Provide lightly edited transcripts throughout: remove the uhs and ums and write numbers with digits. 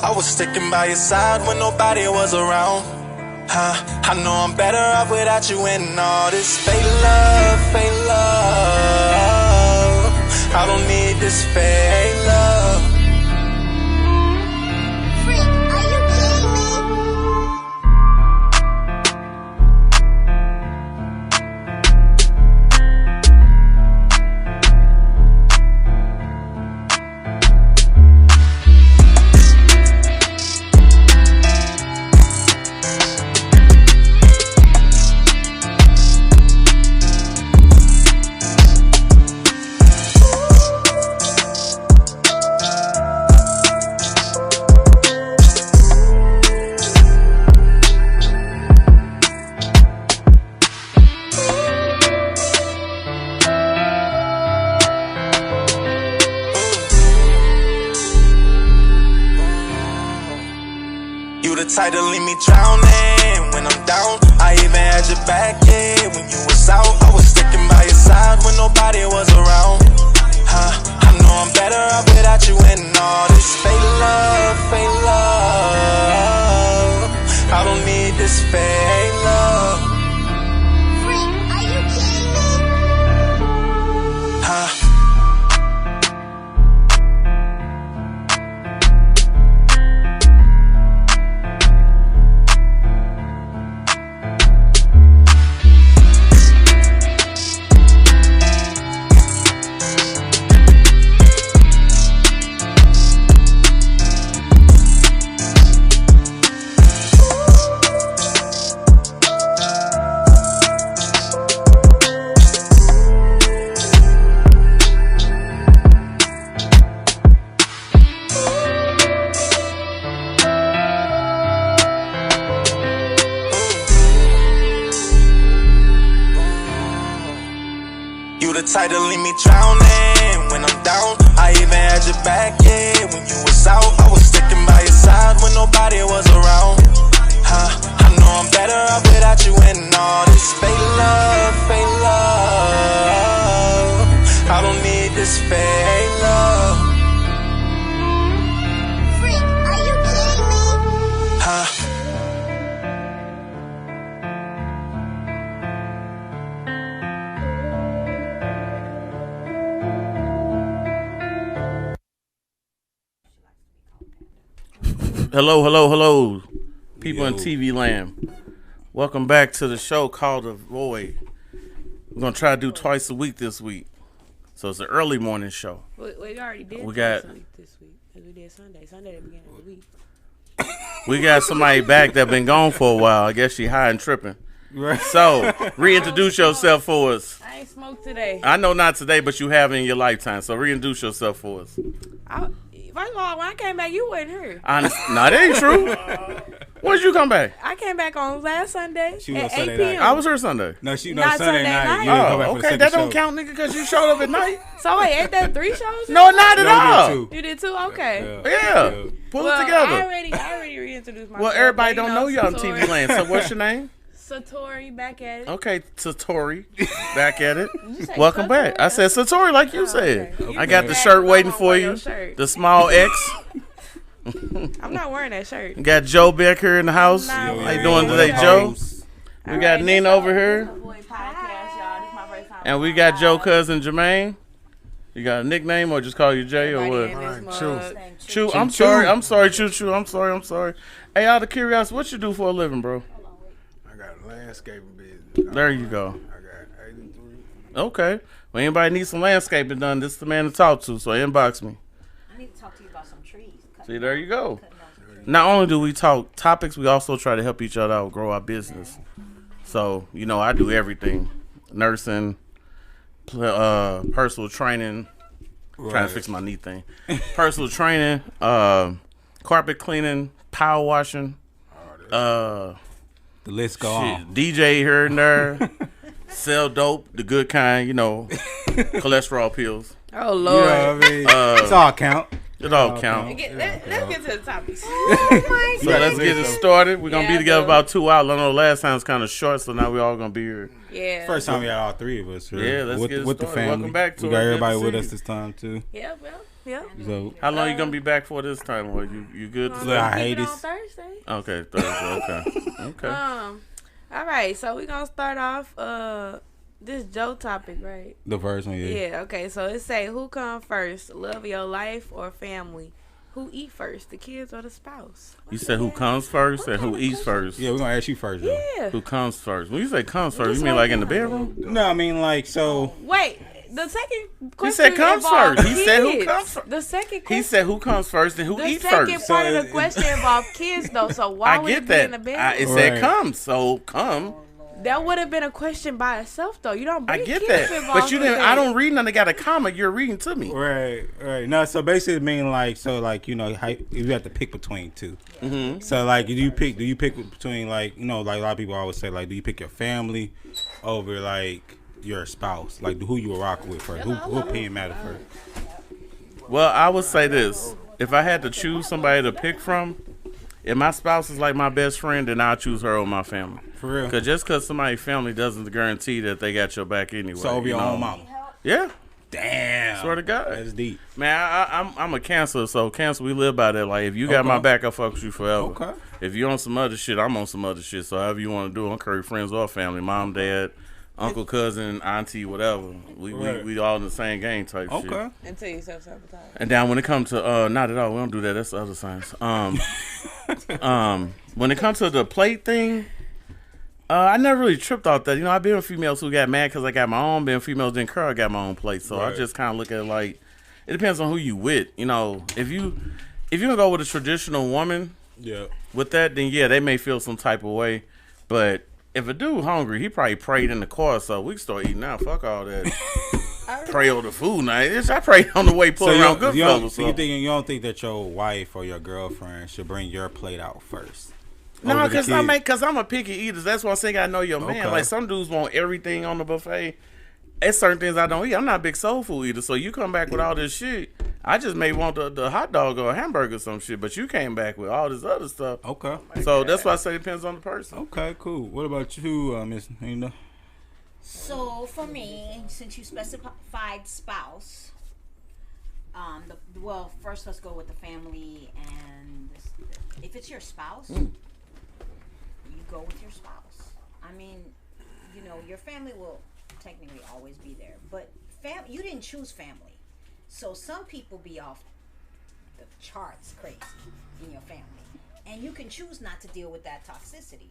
I was sticking by your side when nobody was around. I know I'm better off without you and all this fake love, fake love. I don't need this fake love. Freak, are you kidding me? Type to leave me drowning when I'm down. I even had your back, yeah, when you was out. I was sticking by your side when nobody was around. I know I'm better off without you and all this fake love, fake love. I don't need this fake love. Freak, are you kidding me? The type to leave me drowning when I'm down. I even had your back, yeah, when you was out. I was sticking by your side when nobody was around. I know I'm better off without you and all this fake love, fake love. I don't need this fake love. Freak, are you kidding me? Hello, people in TV land. Welcome back to the show called The Void. We're going to try to do twice a week this week. So it's an early morning show. We already did We got- this week. Because we did Sunday at the beginning of the week. We got somebody back that been gone for a while. I guess she high and tripping. Right. So, reintroduce yourself for us. I ain't smoked today. I know not today, but you have in your lifetime. So, reintroduce yourself for us. First of all, when I came back, you wasn't here. Honest, no, that ain't true. When did you come back? I came back on last Sunday She was at on 8 Sunday p.m. night. I was here Sunday. No, she Not Sunday Sunday night. night? You didn't come back Oh, for the okay. second That don't show. count, nigga, because you showed up at night. So wait, ain't that 3 shows? No, not at No, all. you did You did too? Okay. Yeah. Pull Well, it together. I already reintroduced myself. Well, everybody but, don't know you on Satori- TV land. So what's your name? Satori, back at it. Okay, Satori, back at it. You say Welcome back. Satori? I said Satori like you said. okay. I got the Okay. shirt waiting I'm for on you. your shirt. The small X. I'm not wearing that shirt. Got Joe back here in the house. I'm not How you doing today, Joe? We got Nina over here. And we got Joe cousin Jermaine. You got a nickname or just call you Jay or what? Chew. I'm sorry, Choo. I'm sorry. Hey, out of curiosity, what you do for a living, bro? I got a landscaping business. There you go. I got 83. Okay. Well, anybody needs some landscaping done, this is the man to talk to, so inbox me. I need to talk to you about some trees. See, there you go. Not only do we talk topics, we also try to help each other out, grow our business. So, you know, I do everything. Nursing, personal training, trying to fix my knee thing. Personal training, carpet cleaning, power washing, The list go on. DJ here and there, sell dope, the good kind, you know, cholesterol pills. Oh, You Lord. know what I mean? It's all count. It all count. Let's get to the topics. So let's get it started. We're going to be together about 2 hours. I know last time was kind of short, so now we all going to be here. Yeah. First time we had all three of us. Right? Yeah, let's get it with the started. family. Welcome back to We it. got Good everybody to with see us you. this time too. Yeah, well, Yeah. So How long you gonna be back for this time? Or you good? To We're stay? Look, I gonna hate keep it this. on Thursday. Okay, Thursday. Okay. All right, so we're gonna start off this Joe topic, right? the first one, yeah. Yeah, okay. So it say who come first, love of your life or family? Who eat first, the kids or the spouse? You said who comes first and who eats first. Yeah, we're gonna ask you first, though. Yeah. Who comes first? When you say comes first, you mean like in the bedroom? No, I mean like so. Wait, the second question said comes involved first. He said who kids. comes first. The second question. He said who comes first and who the eats second first. part So of the question involved kids, though. So why I would get it be in that. the bedroom? It said Right. come, so come. That would have been a question by itself, though. You don't bring I get kids that, involved but you with didn't. that. I don't read none that got a comma. You're reading to me. Right. No, so basically, it mean like so, like you know, how, you have to pick between two. Mm-hmm. So like, do you pick between like you know, like a lot of people always say like, do you pick your family over like your spouse? Like who you will rock with first? Who opinion matter first? Well, I would say this: if I had to choose somebody to pick from, if my spouse is like my best friend, then I'll choose her over my family. For real. Cause just cause somebody's family doesn't guarantee that they got your back anyway. So over you your know? own mama. Yeah, Damn. swear to God. That's deep. Man, I'm a Cancer, so Cancer we live by that. Like if you got my Okay. back, I fuck with you forever. Okay. If you on some other shit, I'm on some other shit. So however you want to do, I don't care friends or family, mom, dad, uncle, cousin, auntie, whatever. We all in the same game type shit. Okay. Until you self-sabotage. And then when it comes to not at all, we don't do that. That's the other signs. When it comes to the plate thing, I never really tripped off that. You know, I've been with females who got mad because I got my own. Been females didn't care I got my own plate. So I Right. just kind of look at it like it depends on who you with. You know, if you gonna go with a traditional woman Yeah. with that, then yeah, they may feel some type of way. But if a dude hungry, he probably prayed in the car. So we can start eating now. Fuck all that. Pray over the food night. I prayed on the way pulling around Goodfellas. So you don't think that your wife or your girlfriend should bring your plate out first? No, Over the because kids? I'm a picky eater. That's why I say I know your man. Okay. Like some dudes want everything on the buffet. It's certain things I don't eat. I'm not a big soul food eater. So you come back with all this shit. I just may want the hot dog or a hamburger or some shit. But you came back with all this other stuff. Okay. So that's why I say it depends on the person. Okay, cool. What about you, Miss Nina? So for me, since you specified spouse, well, first let's go with the family, and if it's your spouse, you go with your spouse. I mean, you know, your family will technically always be there, but you didn't choose family, so some people be off the charts crazy in your family, and you can choose not to deal with that toxicity.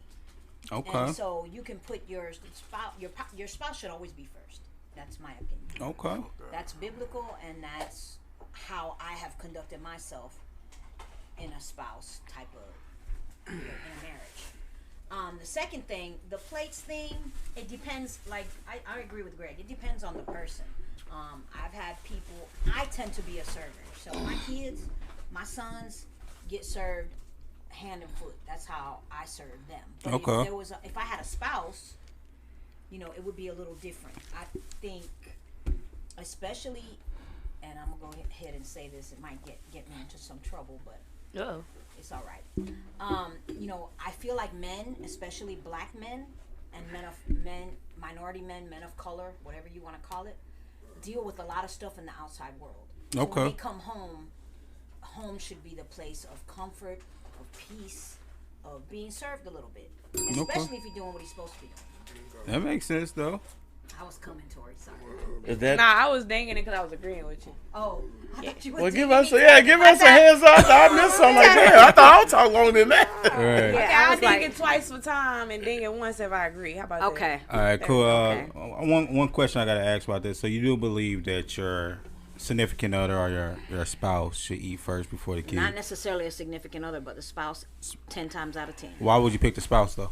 Okay. And so you can put your spouse. Your spouse should always be first. That's my opinion. Okay. That's biblical, and that's how I have conducted myself in a spouse type of in a marriage. The second thing, the plates thing, it depends. Like I agree with Greg. It depends on the person. I've had people. I tend to be a server, so my kids, my sons, get served hand and foot. That's how I serve them. But Okay. if I had a spouse, you know, it would be a little different. I think, especially, and I'm gonna go ahead and say this, it might get me into some trouble, but Oh. it's all right. You know, I feel like men, especially black men and minority men, men of color, whatever you want to call it, deal with a lot of stuff in the outside world. So Okay. when they come home, home should be the place of comfort, of peace, of being served a little bit, especially if you're doing what he's supposed to be doing. That makes sense though. I was coming, Tori. Sorry. Is that? Nah, I was danging it because I was agreeing with you. Oh, I thought you were Well, give doing us me. give us a heads up. I missed something like that. I thought I was talking longer than that. Right. Okay, I I'll was ding like- it twice for time and ding it once if I agree. How about that? Okay. All right, cool. Okay. One question I gotta ask about this. So you do believe that your significant other or your spouse should eat first before the kid? Not necessarily a significant other, but the spouse 10 times out of 10. Why would you pick the spouse though?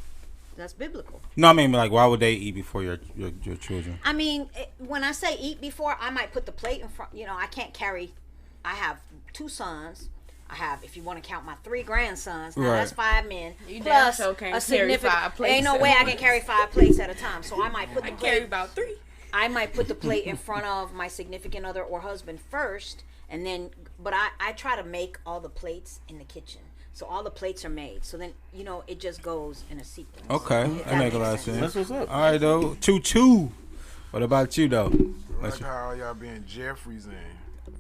That's biblical. No, I mean like why would they eat before your children? I mean, when I say eat before, I might put the plate in front. You know, I can't carry. I have 2 sons. I have, if you want to count my 3 grandsons, now Right. that's 5 men. You plus damn sure can't a carry significant. 5 plates Ain't no at way I once. can carry 5 plates at a time. So I might put the I carry plate. about 3. I might put the plate in front of my significant other or husband first, and then. But I try to make all the plates in the kitchen. So all the plates are made. So then, you know, it just goes in a sequence. Okay, If that make a makes lot of sense. sense. That's what's up. All right though, 2-2. What about you though? Like how y'all being Jeffries in.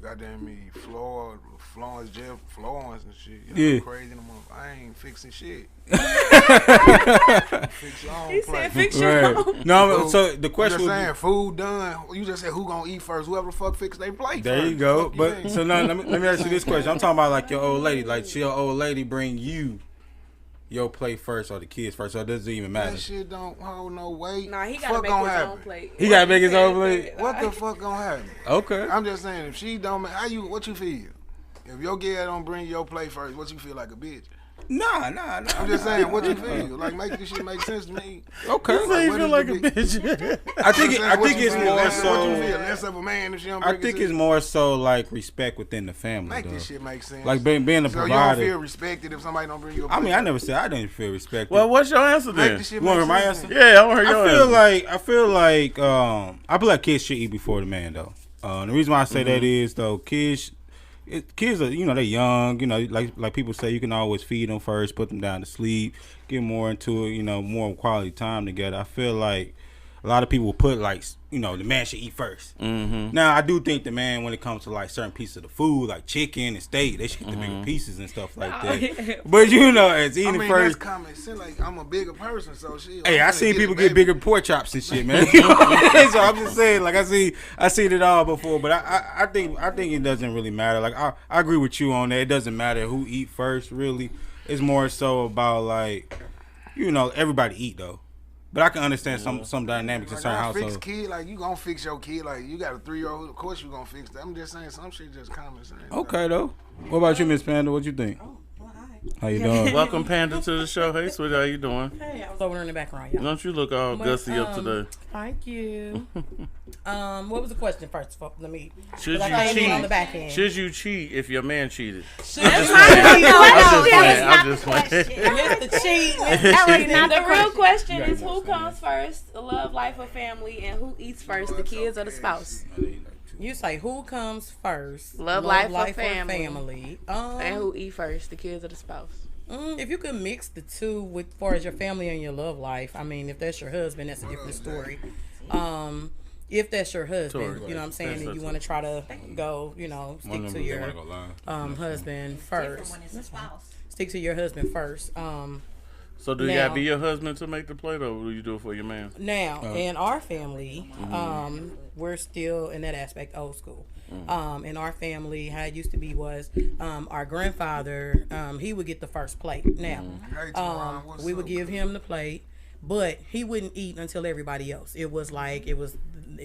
goddamn me, Florence, Jeff Florence and shit. You know, Yeah. crazy in the month. I ain't fixing shit. Fix your own He plate. said, "Fix your Right. own." No, so the I'm question just would saying, be, food done. You just said who gonna eat first? Whoever the fuck fix their plate. there first. you go. Fuck But mean? so now let me ask you this question. I'm talking about like your old lady. Like, should your old lady bring you your plate first or the kids first? Or it doesn't even matter. that shit don't hold no weight. Nah, he Fuck gotta make gonna his happen? own plate. He gotta make his own plate? What the fuck gonna happen? Okay. I'm just saying, if she don't, what you feel? If your girl don't bring your plate first, what you feel like a bitch? Nah. I'm just saying, what you feel? Like, make this shit make sense to me. Okay. So you what feel is like the a bitch. I think What you it's feel? more What you so. feel? Less of a man if she don't I bring think it it's to more so like respect within the family. Make though. this shit make sense. Like being a so you don't provider. feel respected if somebody don't bring you a plate. I mean, I never said I didn't feel respected. Well, what's your answer Make then? this shit You want make my sense. answer? Yeah, I want to hear your answer. I feel like kids should eat before the man though. The reason why I say that is though kids are, you know, they're young, you know, like people say, you can always feed them first, put them down to sleep, get more into it, you know, more quality time together. I feel like a lot of people put like, you know, the man should eat first. Mm-hmm. Now I do think the man, when it comes to like certain pieces of the food, like chicken and steak, they should get the bigger pieces and stuff like that. But you know, as I eating mean, first. that's common sense. Like, I'm a bigger person, so shit. Hey, I'm I finna seen people it, get baby. bigger pork chops and shit, man. You know what I'm saying? So I'm just saying, like I seen it all before, but I think it doesn't really matter. Like I agree with you on that. It doesn't matter who eat first, really. It's more so about like, you know, everybody eat though. But I can understand some dynamics in Like, certain I fix households. kid, like, you gonna fix your kid. Like, you got a 3-year-old, of course you gonna fix that. I'm just saying, some shit just common sense. Okay though. What about you, Miss Panda? What you think? Oh, well, hi. How you doing? Welcome, Panda, to the show. Hey, sweetie, how you doing? Hey, I was over there in the background, y'all. Don't you look all But, gussy up today? Thank you. What was the question first? Let me. Should I came in on the you back cheat? end. Should you cheat if your man cheated? Should That's you not cheat? the I'm just question. playing. Mr. Cheat. That was not the real question. You Is gotta who understand comes first, the love life or family, and who eats first, the kids or the spouse, You say who comes first? Love life or or family? family? and who eat first, the kids or the spouse. If you could mix the two with far as your family and your love life, I mean, if that's your husband, that's a different story. If that's your husband, you know what I'm saying, and you want to try to go, you know, stick to your husband first. When it's a spouse. Stick to your husband first. So do you Now- gotta be your husband to make the plate, or do you do it for your man? Now, in our family, we're still in that aspect old school. In our family, how it used to be was our grandfather, he would get the first plate. Now, Hey, Teron, what's we would up? give him the plate, but he wouldn't eat until everybody else. It was like it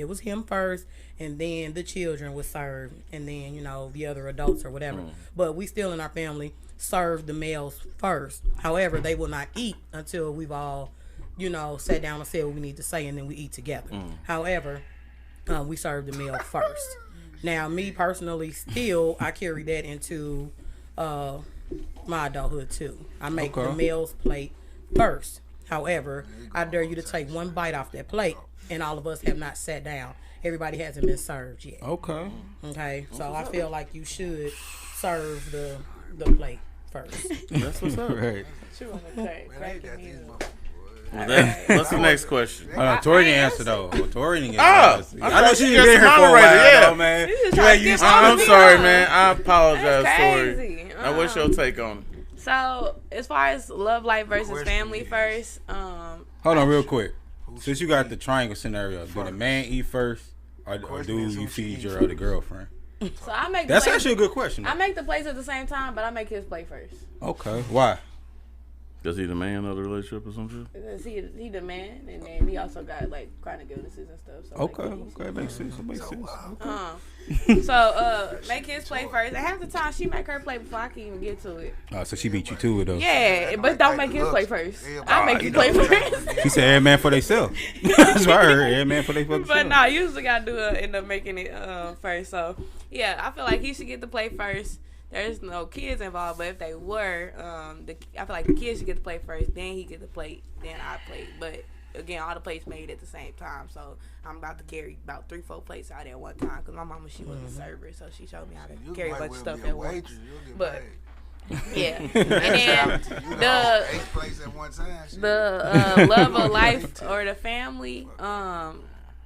was him first, and then the children would serve, and then, you know, the other adults or whatever. But we still in our family serve the males first. However, they will not eat until we've all, you know, sat down and said what we need to say, and then we eat together. However, we serve the meal first. Now, me personally, still, I carry that into my adulthood too. I make the male's plate first. However, I dare you to take one bite off that plate, and all of us have not sat down. Everybody hasn't been served yet. Okay. Okay, so I feel like you should serve the plate first. That's what's up. Right. Man, they got these motherfuckers. What's the next question? Tori didn't answer though. Tori didn't answer. I I know thought she she been just here for a moderated, while, yeah. though, man. You just You trying ain't to used skip to- over I'm me, sorry, huh? man. I apologize, That's Tori. crazy. Now, what's your take on it? So, as far as love life versus Question family is- first, Hold on, real quick. Since you got the triangle scenario, do the man eat first, or Question do is you who she feed eat your first. other girlfriend? so I make That's the plates, actually a good question. I make the plates at the same time, but I make his plate first. Okay, why? Does he the man of the relationship or some shit? Because he the man, and then he also got like chronic illnesses and stuff. So Okay, okay, makes sense. That makes sense. make his plate first. And half the time she make her plate before I can even get to it. Oh, so she beat you to it though. Yeah, but don't make his plate first. I Everybody make the eat plate up. first. She said every man for themselves. That's what I heard. Every man for themselves. But no, usually I do end up making it first. So yeah, I feel like he should get the plate first. There's no kids involved, but if they were, I feel like the kids should get the plate first, then he get the plate, then I plate. But again, all the plates made at the same time, so I'm about to carry about 3-4 plates out at one time because my mama, she was a server, so she showed me how to You carry a might bunch well of stuff be a at once. waitress. You'll get But paid. yeah, and then You the know, 8 plates at one time. Shit. the love of life or the family,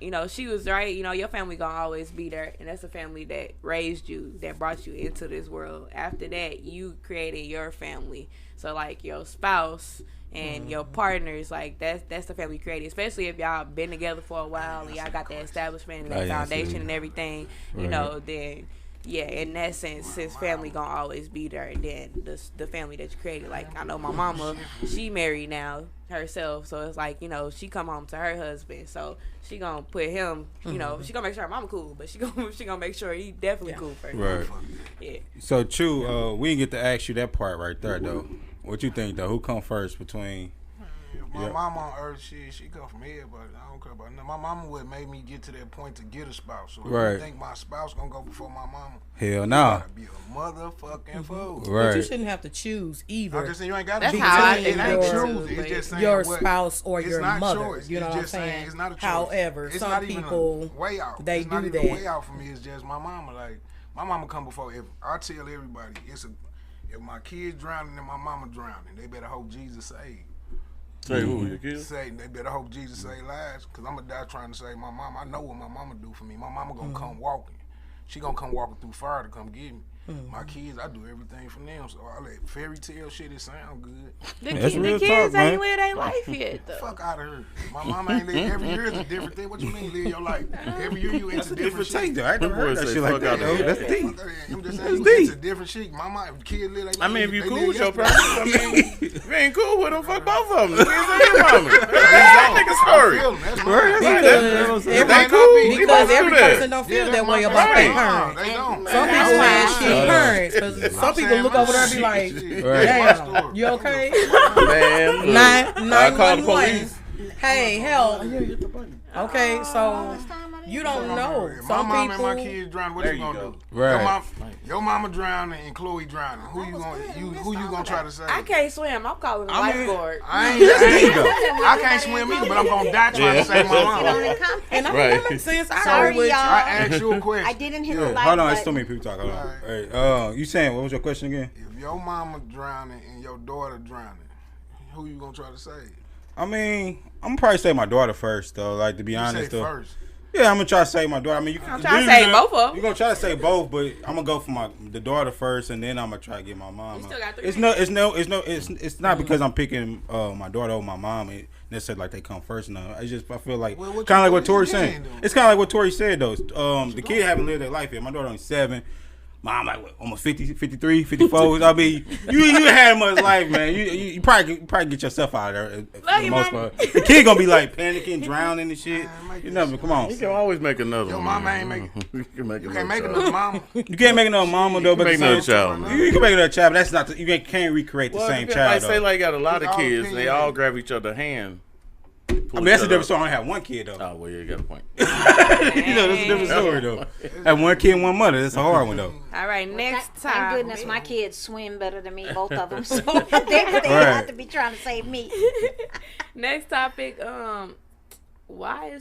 you know, she was right. You know, your family gonna always be there, and that's the family that raised you, that brought you into this world. After that, you created your family. So like your spouse and your partners, like that's the family you created. Especially if y'all been together for a while and y'all got the establishment and the foundation and everything. You know, then. Yeah, in that sense, his family gonna always be there. Then the family that you created, like I know my mama, she married now herself, so it's like, you know, she come home to her husband, so she gonna put him, you know, she gonna make sure her mama cool, but she gonna make sure he definitely cool first. Right. Yeah. So, Chew, we didn't get to ask you that part right there, though. What you think, though? Who come first between? My mama on earth, she come from here, but I don't care about nothing. My mama would make me get to that point to get a spouse. So if Right. you think my spouse gonna go before my mama, Hell nah. gotta be a motherfucking fool. But you Right. shouldn't have to choose I'm either just saying you ain't got to That's choose. how I It think ain't it choose. is, It's just saying your what- spouse or it's your not mother. choice. You know It's what I'm just saying saying? it's not a choice. However, It's some not even people a way out. they It's not do even a that. way out for me. It's just my mama. Like my mama come before. If I tell everybody, if my kids drowning and my mama drowning, they better hope Jesus saved. Say who, your kids? They better hope Jesus save lives, cause I'm gonna die trying to save my mama. I know what my mama do for me. My mama gonna come walking. She gonna come walking through fire to come get me. My kids, I do everything for them. So I let fairy tale shit. It sound good. That's The real kids talk, man. ain't lived their life yet, though. Fuck out of her. My mama ain't live. Every year is a different thing. What you mean live your life? Every year you into different shit. take, though. I ain't never heard Boy that say shit like fuck that, out though. of That's here. deep. I'm just That's saying, deep. it's a different shit. Kids live their life. I mean, if you They cool live with your yesterday. parents, I mean, if you ain't cool with them, fuck both of them. The kids ain't your mama. That nigga story. I feel them. That's Right, mine. that's Because right. They cool. because They every do that. person don't feel Yeah, that way that's about my their parents. parents. They don't. Some people That's saying mine. shit parents, because some people look over there and be like, "Damn, you okay?" Man, look, I 911. called the police. Hey, hell. Okay, so you don't know. If my Some mom and my people. kids drowning, what There you you gonna go. do? Right. Your mama drowning and Chloe drowning. Who you gonna try to save? I can't swim. I'm calling the I mean, lifeguard. I can't swim either, but I'm gonna die trying to save my mama. And I mean, Right. that makes sense. I Sorry, agree with y'all. I asked you a question. I didn't hit the Yeah. light. Hold on, but it's too many people talking. Hold on. Hey, you saying, what was your question again? If your mama drowning and your daughter drowning, who you gonna try to save? I mean, I'm gonna probably say my daughter first, though. Like, to be You honest, say though. first. Yeah, I'm gonna try to save my daughter. I mean, I'm trying to save both of them. You're gonna try to save both, but I'm gonna go for the daughter first, and then I'm gonna try to get my mom. You still got three It's not because I'm picking my daughter over my mom. It necessarily like they come first. No, I feel like Well, what kind of you- like what what you Tori getting, saying. though? It's kind of like what Tori said though. The kid haven't lived their life yet. My daughter only 7. Mom like what, almost 50, 53, 54. I mean, you had much life, man. You probably get yourself out of there for the you, most Mama. part. The kid gonna be like panicking, drowning and shit. make You know, but come on. You can always make another Your one. mama man. ain't make- You can make You another can't make child. another mama. You can't make another mama though, but Make the another same- child, man. You can make another child, but that's not. You can't recreate the Well, same like child. say Though. like got a lot of It's all kids, and they opinion. all grab each other's hand. I mean, that's a different story. I only have one kid though. Oh well, you got a point. You know, that's a different story though. Have one kid, and one mother. That's a hard one though. All right, next Thank time. goodness my kids swim better than me, both of them. So they have to be trying to save me. Next topic. Why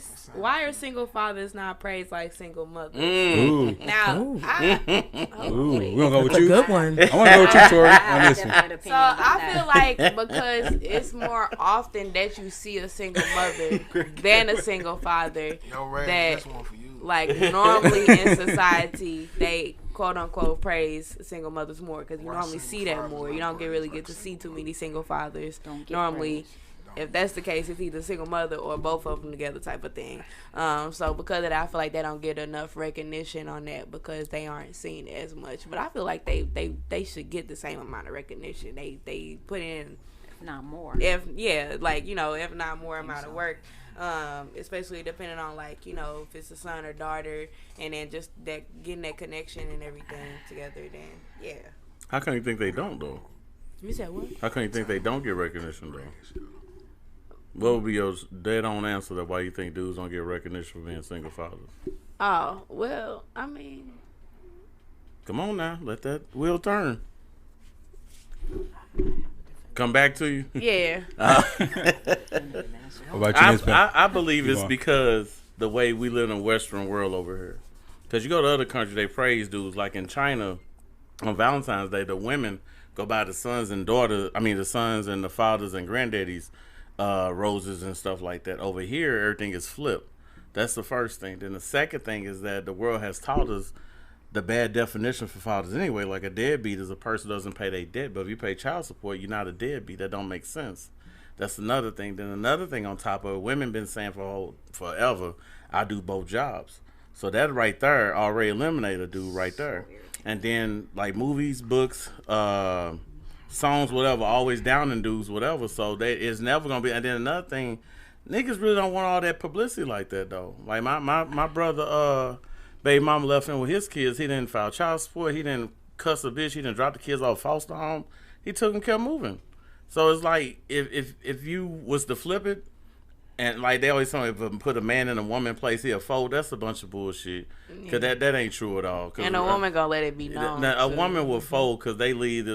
are single fathers not praised like single mothers? Ooh, Now, ooh, we gonna go with That's a you. good one. I want to go with you, Tori, I on have a this one. definite so opinion about I that. feel like because it's more often that you see a single mother than a single father, Yo, Ray, that that's one for you. like normally in society they quote unquote praise single mothers more because you Why normally single see that fathers more. not You don't praised really like get to see single too many single fathers. Don't get Normally, praised. if that's the case, it's either single mother or both of them together type of thing. So because of that, I feel like they don't get enough recognition on that because they aren't seen as much. But I feel like they should get the same amount of recognition. They put in Not more. if not more amount of work. Especially depending on like, if it's a son or daughter, and then just that getting that connection and everything together, then yeah. How come you think they don't though? You said what? How come you think they don't get recognition though? What would be your dead on answer to why you think dudes don't get recognition for being single fathers? Oh, well, I mean, Come on now, let that wheel turn. Come back to you. yeah. What about you, Miss Pat? I believe it's on. because the way we live in the Western world over here. Because you go to other countries, they praise dudes. Like in China, on Valentine's Day, the women go by the sons and daughters. I mean, the sons and the fathers and granddaddies roses and stuff like that. Over here, everything is flipped. That's the first thing. Then the second thing is that the world has taught us the bad definition for fathers anyway. Like a deadbeat is a person who doesn't pay their debt, but if you pay child support, you're not a deadbeat. That don't make sense. That's another thing. Then another thing on top of it, women been saying for forever, I do both jobs. So that right there already eliminated a dude right there. And then like movies, books, songs, whatever, always downing dudes, whatever. So it's never gonna be. And then another thing, niggas really don't want all that publicity like that though. Like my brother, baby mama left him with his kids. He didn't file child support. He didn't cuss a bitch. He didn't drop the kids off foster home. He took and kept moving. So it's like if you was to flip it, and like they always say, if put a man in a woman place, he'll fold. That's a bunch of bullshit. Cause that ain't true at all. And a woman gonna let it be known. A woman will fold because they lead,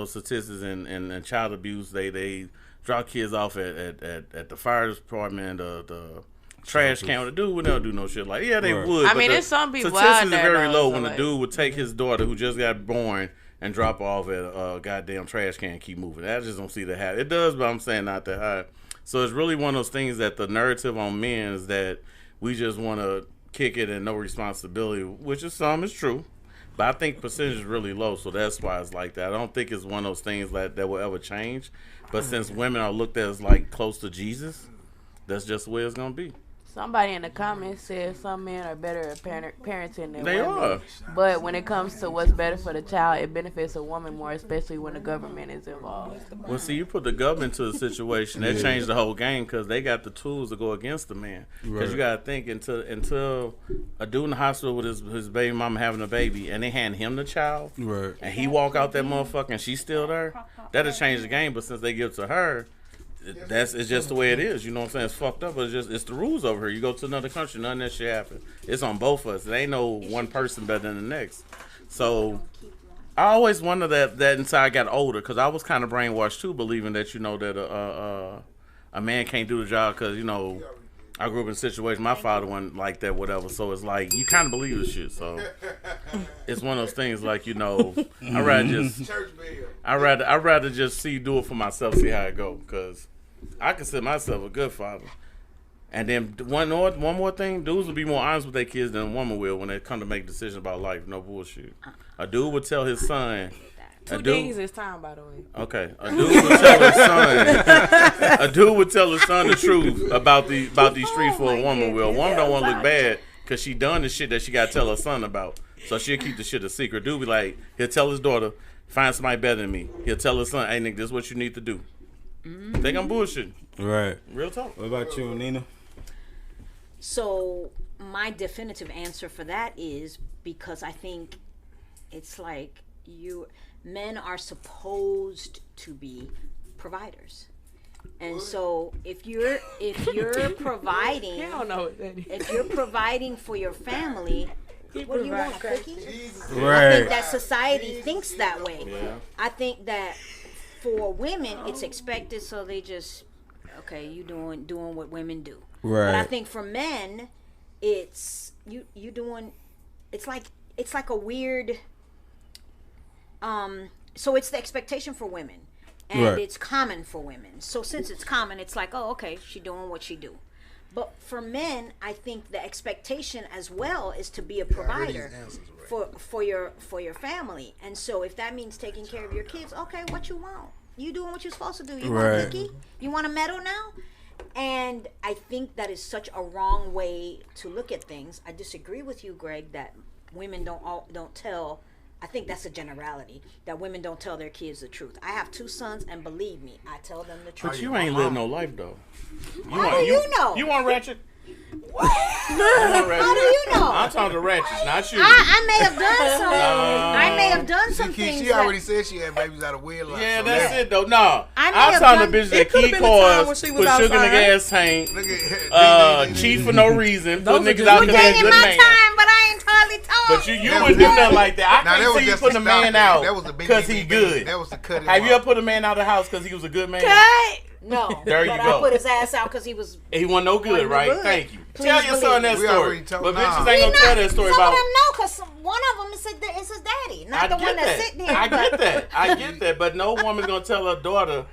statistics and child abuse. They drop kids off at the fire department, the trash can. The dude would never do no shit like they would. I mean, there's some people statistics out there are very low so when like, the dude would take his daughter who just got born and drop her off at a goddamn trash can and keep moving. I just don't see that happen. It does, but I'm saying not that high. So it's really one of those things that the narrative on men is that we just want to kick it and no responsibility, which is true. But I think percentage is really low, so that's why it's like that. I don't think it's one of those things that will ever change. But since women are looked at as like close to Jesus, that's just the way it's going to be. Somebody in the comments said some men are better at parenting than They women. are. But when it comes to what's better for the child, it benefits a woman more, especially when the government is involved. Well, see, you put the government into a situation that changed the whole game because they got the tools to go against the man. Because you got to think until a dude in the hospital with his baby mama having a baby and they hand him the child, and he walk out that motherfucker and she's still there, that'll change the game. But since they give it to her, it's just the way it is. You know what I'm saying? It's fucked up, but it's the rules over here. You go to another country, none of that shit happen. It's on both of us. There ain't no one person better than the next. So I always wonder that until I got older, because I was kind of brainwashed too, believing that that a man can't do the job because I grew up in a situation my father wasn't like that, whatever. So it's like you kind of believe this shit. So it's one of those things like I'd rather just see do it for myself, see how it go, because I consider myself a good father. And then one more thing, dudes will be more honest with their kids than a woman will when they come to make decisions about life. No bullshit. A dude would tell his son. Two days is time, by the way. Okay, a dude would tell his son. A dude would tell his son the truth about these streets for a woman will. A woman don't want to look bad because she done the shit that she got to tell her son about. So she'll keep the shit a secret. Dude be like, he'll tell his daughter, find somebody better than me. He'll tell his son, hey nigga, this is what you need to do. Think I'm bullshitting. Right. Real talk. What about you, Nina? So my definitive answer for that is because I think it's like men are supposed to be providers. And so if you're providing, if you're providing for your family, what do you want, a cookie? Right. I think that society thinks that way. Yeah. I think that for women, it's expected, so they just, okay, you doing what women do. Right. But I think for men, it's you doing. It's like a weird. So it's the expectation for women, and it's common for women. So since it's common, it's like, oh, okay, she doing what she do. But for men, I think the expectation as well is to be a provider for your family. And so if that means taking care of your kids, okay, what you want? You doing what you're supposed to do. You want a cookie? You want a medal now? And I think that is such a wrong way to look at things. I disagree with you, Greg, that women don't tell. I think that's a generality, that women don't tell their kids the truth. I have 2 sons, and believe me, I tell them the truth. But you ain't living no life though. How do you know? You want Ratchet? What? How do you know? I'm talking to Ratchet, not you. I may have done some. I may have done some things. She already said she had babies out of wedlock. Yeah, so that's it though. No, I I'm talking to bitches that key cars, put sugar in the gas tank, cheat for no reason, put niggas out because they're a good man. But I ain't totally told. But you wouldn't do nothing like that. I can't see you putting a man out because he good. That was the cut. Have you ever put a man out of the house because he was a good man? No. There you but go. I put his ass out because he wasn't no good, right? good. Thank you. Please Tell your son that We story. already told- But Nah. bitches ain't gonna tell that story Some about. of them know because one of them is his daddy, not the one that's sitting here. I get that. But no woman's gonna tell her daughter,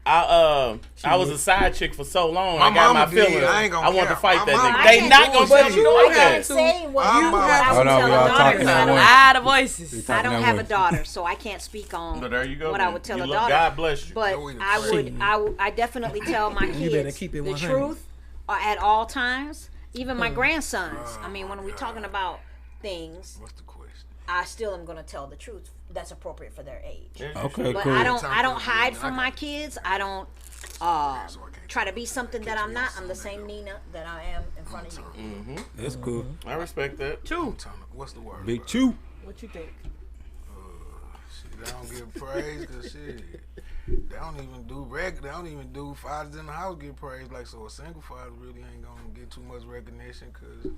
I was a side chick for so long. My I got my mama did. feelings. I ain't gonna I want to care. fight My that mama- nigga. I They can't not do gonna it. tell you I that. can't say what I'm you mama. I Hold would on, tell we a all daughter. talking 'cause at I don't once. have- Ah, the voices. I don't that have way. a daughter, so I can't speak on So there you go. what I then. would tell You a look- daughter. God bless you. But Joey the I crazy. I definitely tell my kids better keep it the 100. truth at all times. Even my grandsons. I mean, when we're talking about things, What's the question? I still am gonna tell the truth that's appropriate for their age. Okay, But cool. I don't hide from my kids. I don't try to be something that I'm not. I'm the same Nina that I am in front of you. That's cool. I respect that. Two. What's the word? Big Chew. What you think? Shit, they don't give praise because shit. They don't even do They don't even do fathers in the house get praise. Like, so a single father really ain't gonna get too much recognition because,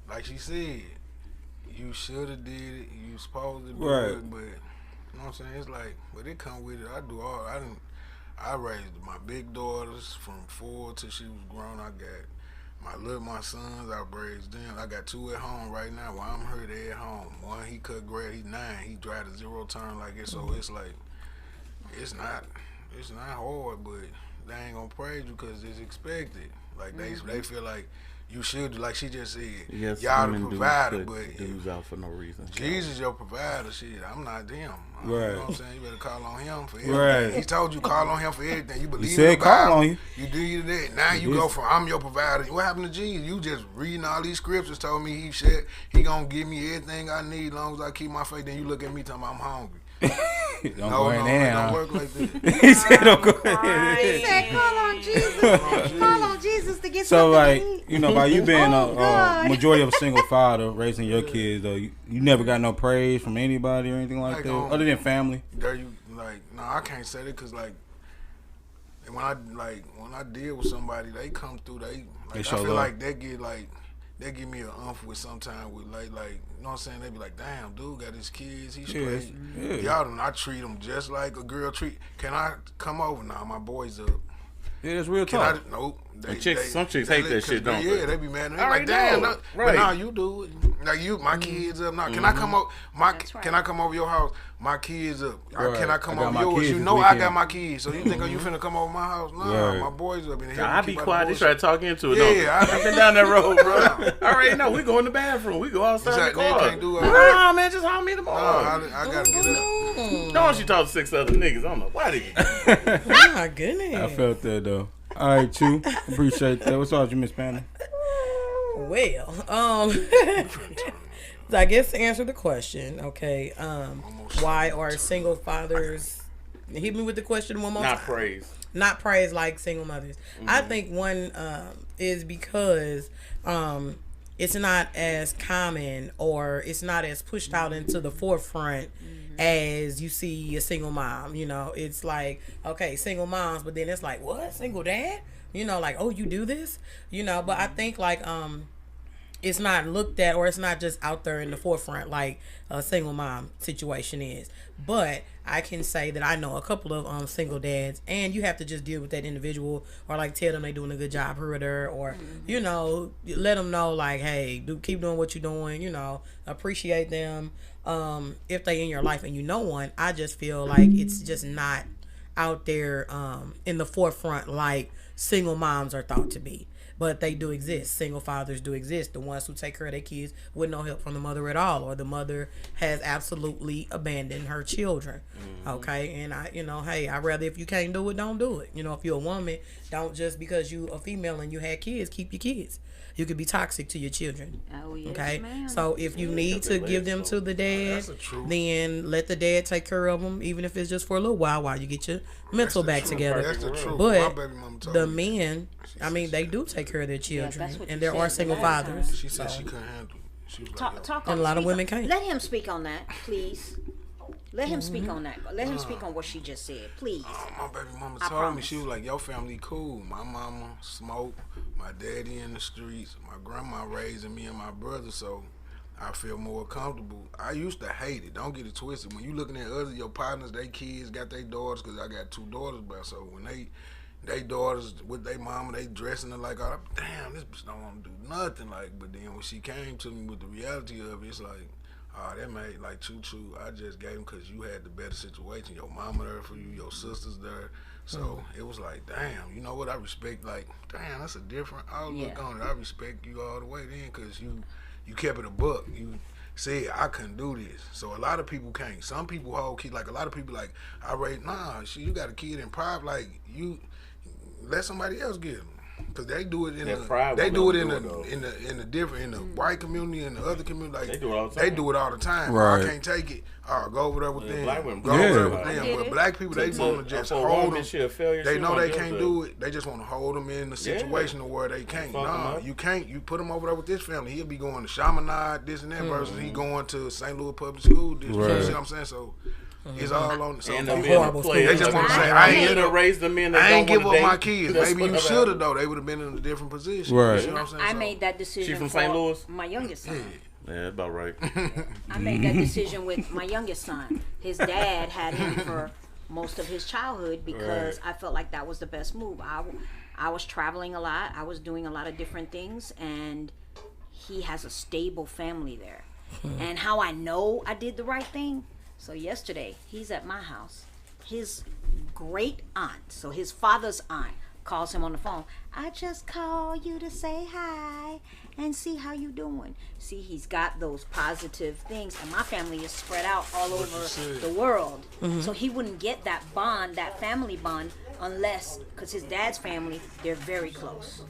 like she said, you should have did it. You supposed to do Right. it, but you know what I'm saying? It's like, but it come with it. I raised my big daughters from 4 till she was grown. I got my sons. I raised them. I got 2 at home right now. While I'm here, they at home. One he cut grass. He's 9. He drive a 0 turn like it. So it's like, it's not hard, but they ain't gonna praise you because it's expected. Like they feel like you should, like she just said, Yes, y'all the women do provider, put but dudes out for no reason. Jesus your provider. Shit, I'm not them. You Right. know what I'm saying? You better call on him for everything. Right. He told you call on him for everything. You believe said in the call Bible. on you. You do that. Now you did. go from I'm your provider. What happened to Jesus? You just reading all these scriptures told me he gonna give me everything I need as long as I keep my faith. Then you look at me talking about I'm hungry. Don't No, go in it there. don't huh? work like that. He said don't go in He there. said, "Call on Jesus. Call on Jesus to get So something like, to eat." you know, by you being Oh, a God. majority of a single father raising your kids, though, you never got no praise from anybody or anything like Like, that, other than family. There you like no, I can't say that because like when I deal with somebody, they come through. They They I show feel love. like they give me a umph with sometime with like you know what I'm saying. They be like, damn, dude got his kids. He's Yeah, straight. yeah. Y'all don't. I treat them just like a girl treat. Can I come over now? My boys up. Yeah, that's real Can I? talk. Nope. Some chicks hate that shit, don't they? Yeah, they be mad. They I like, already damn, know. no. Right. But now you do it. Like my kids up now. Can I come over? That's right. Can I come over your house? My kids up. Right. Can I come I got over my yours? kids You this know I got weekend. my kids. So you think you finna come over my house? No, Right. my boys up in here. I be quiet. They try to talk into it. Yeah, I've been down that road, bro. I already know. We go in the bathroom. We go outside Exactly. the You car. can't do all Nah, that. man, just hold me No, tomorrow. I gotta get up. Don't you talk to 6 other niggas? I don't know why they. Oh my goodness. I felt that though. All right, Chew. Appreciate that. What's up, you, Miss Panda? Well, so I guess to answer the question, okay, why are single fathers? Hit me with the question one more Not time. praise. Not praised like single mothers. I think one is because it's not as common or it's not as pushed out into the forefront as you see a single mom. You know, it's like, okay, single moms, but then it's like, what? Single dad? You know, like, oh, you do this? You know, but I think like it's not looked at or it's not just out there in the forefront like a single mom situation is. But I can say that I know a couple of single dads, and you have to just deal with that individual or like tell them they doing a good job here or there, or you know, let them know like, hey, keep doing what you're doing, you know, appreciate them if they in your life and you know one. I just feel like it's just not out there in the forefront like single moms are thought to be. But they do exist. Single fathers do exist. The ones who take care of their kids with no help from the mother at all, or the mother has absolutely abandoned her children. Okay, and hey, I'd rather if you can't do it, don't do it. You know, if you're a woman, don't just because you a female and you had kids, keep your kids. You could be toxic to your children. Oh, yes, Okay, ma'am. so if you need to give them to the dad, That's the truth. then let the dad take care of them, even if it's just for a little while you get your mental back together. That's the truth. But my baby mama told the me. men, I mean, they do take care of their children, that's what and you there are said single the last fathers. time. She said she couldn't handle it. She was like, yo. Talk And a lot of speak women on- can't. Let him speak on that, please. Let him speak on that. Let him speak on what she just said, please. My baby mama I told me, promise. she was like, your family cool. My mama smoke, my daddy in the streets, my grandma raising me and my brother, so I feel more comfortable. I used to hate it. Don't get it twisted. When you looking at other your partners, they kids got their daughters, because I got 2 daughters, but so when they daughters with their mama, they dressing her like, oh, damn, this bitch don't want to do nothing. Like, but then when she came to me with the reality of it, it's like, oh, that made like choo-choo. I just gave him because you had the better situation. Your mama there for you, your sister's there. So it was like, damn, you know what? I respect, like, damn, that's a different outlook on it. I respect you all the way then, because you kept it a buck. You said, I couldn't do this. So a lot of people can't. Some people hold kids, like a lot of people like, you got a kid in private, like, you let somebody else get them. Cause they do it in the white community and the other community. Like they do it all the time. Right. I can't take it. Go over there with them. Black women, Go over there with them. But black people, they want to just hold them. They know they can't do it. They just want to hold them in the situation where they can't. Nah, you can't. You put him over there with this family. He'll be going to Chaminade, this and that, versus he going to St. Louis Public School District. Right. You see what I'm saying? So. It's all on the same. They just want to say, I ain't give up my kids. Maybe you should have, though. They would have been in a different position. Right. You know what I'm saying? I made that decision. She from St. Louis? My youngest son. Yeah, that's about right. I made that decision with my youngest son. His dad had him for most of his childhood because I felt like that was the best move. I was traveling a lot. I was doing a lot of different things, and he has a stable family there. And how I know I did the right thing? So yesterday, he's at my house. His great aunt, so his father's aunt, calls him on the phone. I just called you to say hi and see how you doing. See, he's got those positive things, and my family is spread out all over the world. So he wouldn't get that bond, that family bond, unless, because his dad's family, they're very close.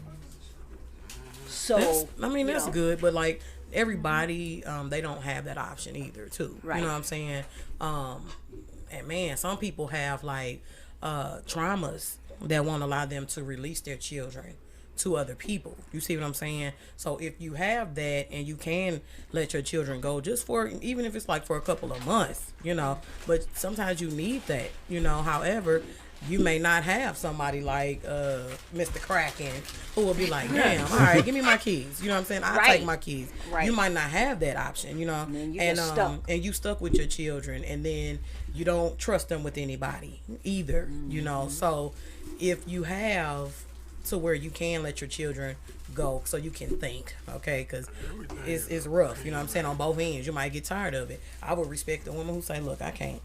So, that's good, but like, everybody, they don't have that option either, too. Right. You know what I'm saying? And man, some people have like traumas that won't allow them to release their children to other people. You see what I'm saying? So if you have that and you can let your children go just for, even if it's like for a couple of months, you know, but sometimes you need that, you know. However, you may not have somebody like Mr. Kraken who will be like, damn, all right, give me my keys. You know what I'm saying? I'll take my keys. Right. You might not have that option, you know. And you stuck with your children, and then you don't trust them with anybody either, you know. So if you have to where you can let your children go so you can think, okay, because it's rough, you know what I'm saying, on both ends. You might get tired of it. I would respect the woman who say, look, I can't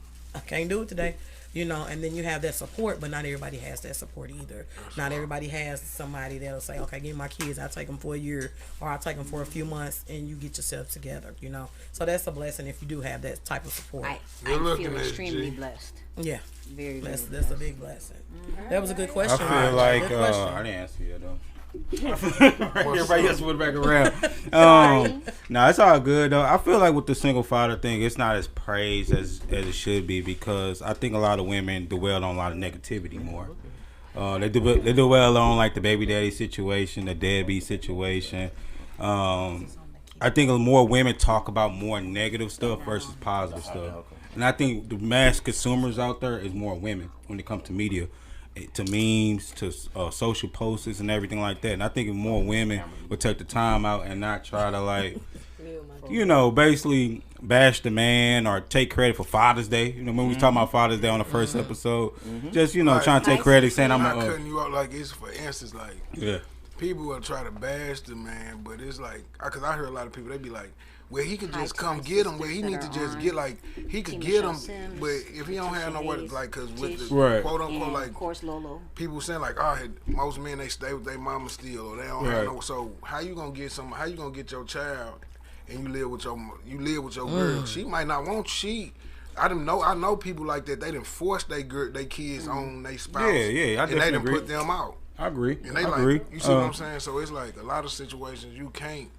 do it today. You know, and then you have that support, but not everybody has that support either. Not everybody has somebody that'll say, okay, give me my kids, I'll take them for a year, or I'll take them for a few months, and you get yourself together, you know. So that's a blessing if you do have that type of support. I feel extremely blessed. Yeah. Very, very that's a big blessing. That was a good question. I feel like, I didn't answer you, though. Everybody else went back around. No, it's all good though. I feel like with the single father thing, it's not as praised as it should be, because I think a lot of women dwell on a lot of negativity more. They dwell on like the baby daddy situation, the deadbeat situation. I think more women talk about more negative stuff versus positive stuff, and I think the mass consumers out there is more women when it comes to media, to memes, to social posts and everything like that. And I think if more women would take the time out and not try to, like, you know, basically bash the man or take credit for Father's Day. You know, when we was talking about Father's Day on the first episode, just, you know, trying to take credit, saying I'm cutting you out, like, it's for instance, like, people will try to bash the man, but it's like, because I hear a lot of people, they be like, where he could just come get him, where he need to just get, like, he could get him, but if he don't have nowhere, like, because with the quote unquote, like, of course, Lolo, people saying like, oh, most men, they stay with their mama still, or they don't have no. So how you gonna get your child and you live with your girl? She might not want I know people like that. They done force their kids on their spouse. Yeah, and they done put them out. I agree. And they agree. You see what I'm saying? So it's like a lot of situations you can't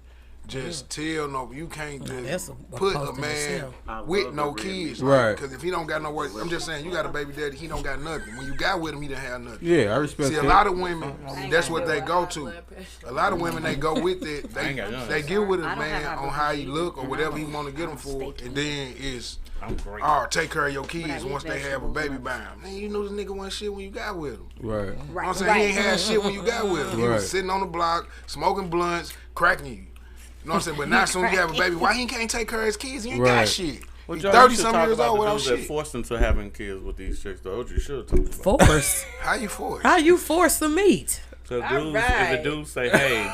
just tell you can't just put a man with no kids, right? Because if he don't got no work, I'm just saying, you got a baby daddy, he don't got nothing. When you got with him, he didn't have nothing. Yeah, I respect. See, a lot of women, that's what they go to. A lot of women, they go with it. They get with a man on how he look or whatever he want to get him for, and then it's, take care of your kids once they have a baby by him. Man, you know this nigga wasn't shit when you got with him. Right. You know what I'm saying? He ain't had shit when you got with him. He was sitting on the block, smoking blunts, cracking you. You know what I'm saying? But now, soon you have a baby, why he can't take care of his kids? He ain't got shit. Well, He's 30-some years old without shit. That forced into having kids with these chicks, though. You should talk about force. How you force? How you force the meat? So if a dude say, hey,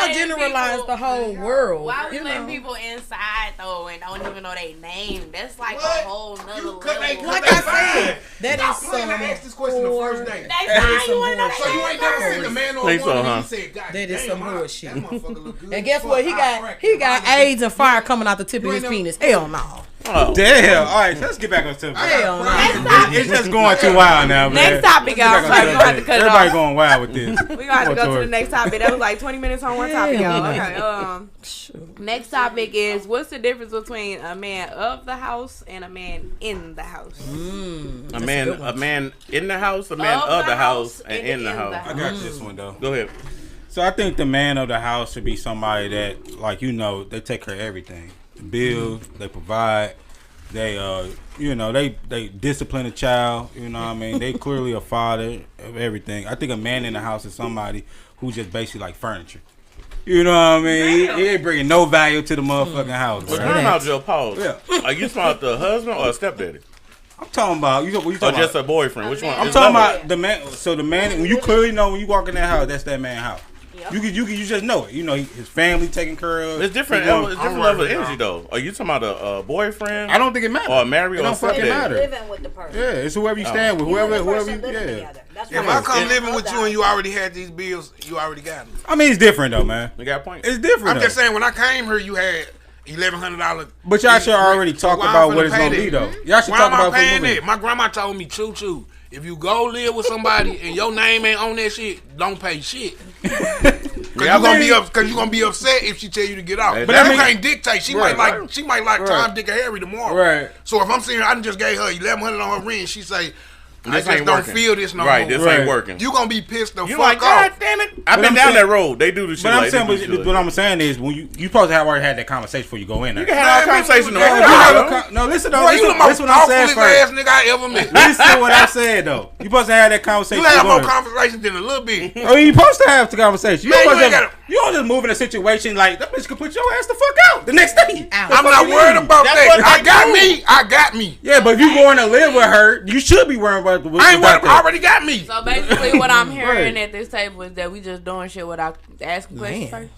gonna generalize the whole world. Why we you letting know? people inside though and don't even know their name? That's like What? a whole nother You level. could- they could- Like I said, that Stop is playing. some. I asked this question the first day. That's That fine. is You want to know some So you ain't never bullshit. seen a man or a Think so, woman huh? and you said, God That is damn, some I- bullshit. That motherfucker look good. And guess as what? fuck. I He got crack AIDS and fire coming out the tip You of ain't his never- penis. Hell no. Oh. Damn. All right, so let's get back on subject. Hell no. It's just going too wild now, man. Next topic, y'all. Let's get back on Sorry, we're gonna have to subject. cut it Everybody off. going wild with this. We gotta go to the next topic. That was like 20 minutes on one topic, y'all. Okay. Next topic is what's the difference between a man of the house and a man in the house? A man in the house, a man of the house, and in the house. I got this one though. Go ahead. So I think the man of the house should be somebody that, like, you know, they take care of everything. The bills, they provide, they they discipline a child, you know what I mean? They clearly a father of everything. I think a man in the house is somebody who just basically like furniture. You know what I mean? He ain't bringing no value to the motherfucking house. Well, Bro. time out, Joe. Pause. Yeah. Are you talking about the husband or a stepdaddy? I'm talking about you Or talking just about, a boyfriend? Which one? I'm It's talking both. about the man. So the man, when you clearly know when you walk in that house, that's that man's house. You just know it. You know his family taken care of. It's different. You know, It's different level of energy, though. Are you talking about a boyfriend? I don't think it matters. Or a married It or a don't fucking stepdaddy? matter. Living with the person. Yeah, it's whoever you stand with, You and whoever the you, person living yeah. together. That's If what I come I'm living with you and you about. already had these bills, you already got them. I mean, it's different though, man. You got a point. It's different. I'm though. just saying, when I came here, you had $1,100. But y'all should already talk Why about I'm what finna it's pay gonna be that? though. Y'all should Why talk am I about paying what's that? My grandma told me, choo. If you go live with somebody and your name ain't on that shit, don't pay shit. Cause you gonna be upset if she tell you to get out. Hey, But that you mean- can't dictate. She Right. might like Right. Tom, Dick, or Harry tomorrow. Right. So if I'm saying I done just gave her $1,100 on her rent, she say, I This just ain't don't working. feel this no Right, more. this ain't working. You gonna be pissed the You fuck like, off. God damn it! I've been I'm down saying- that road. They do the shit. But I'm like, saying, they do shit like what I'm saying is, when you supposed to have already had that conversation before you go in there. You can have a conversation. No, No, You no, have no. a no, listen though. Boy, you the Listen, most listen what I'm saying thoughtfulest ass first. nigga I ever met. Listen to what I said though. You supposed to have that conversation. You have before more going in. conversations than a little bit. I mean, you supposed to have the conversation. Man, you supposed ain't to- gotta- you don't just move in a situation like that bitch could put your ass the fuck out the next day. I'm not worried about That's that. what I they got do. me. I got me. Yeah, but if you going to live with her, you should be worrying about the. I ain't worried. I already got me. So basically, what I'm hearing Right. at this table is that we just doing shit without asking questions Man. first.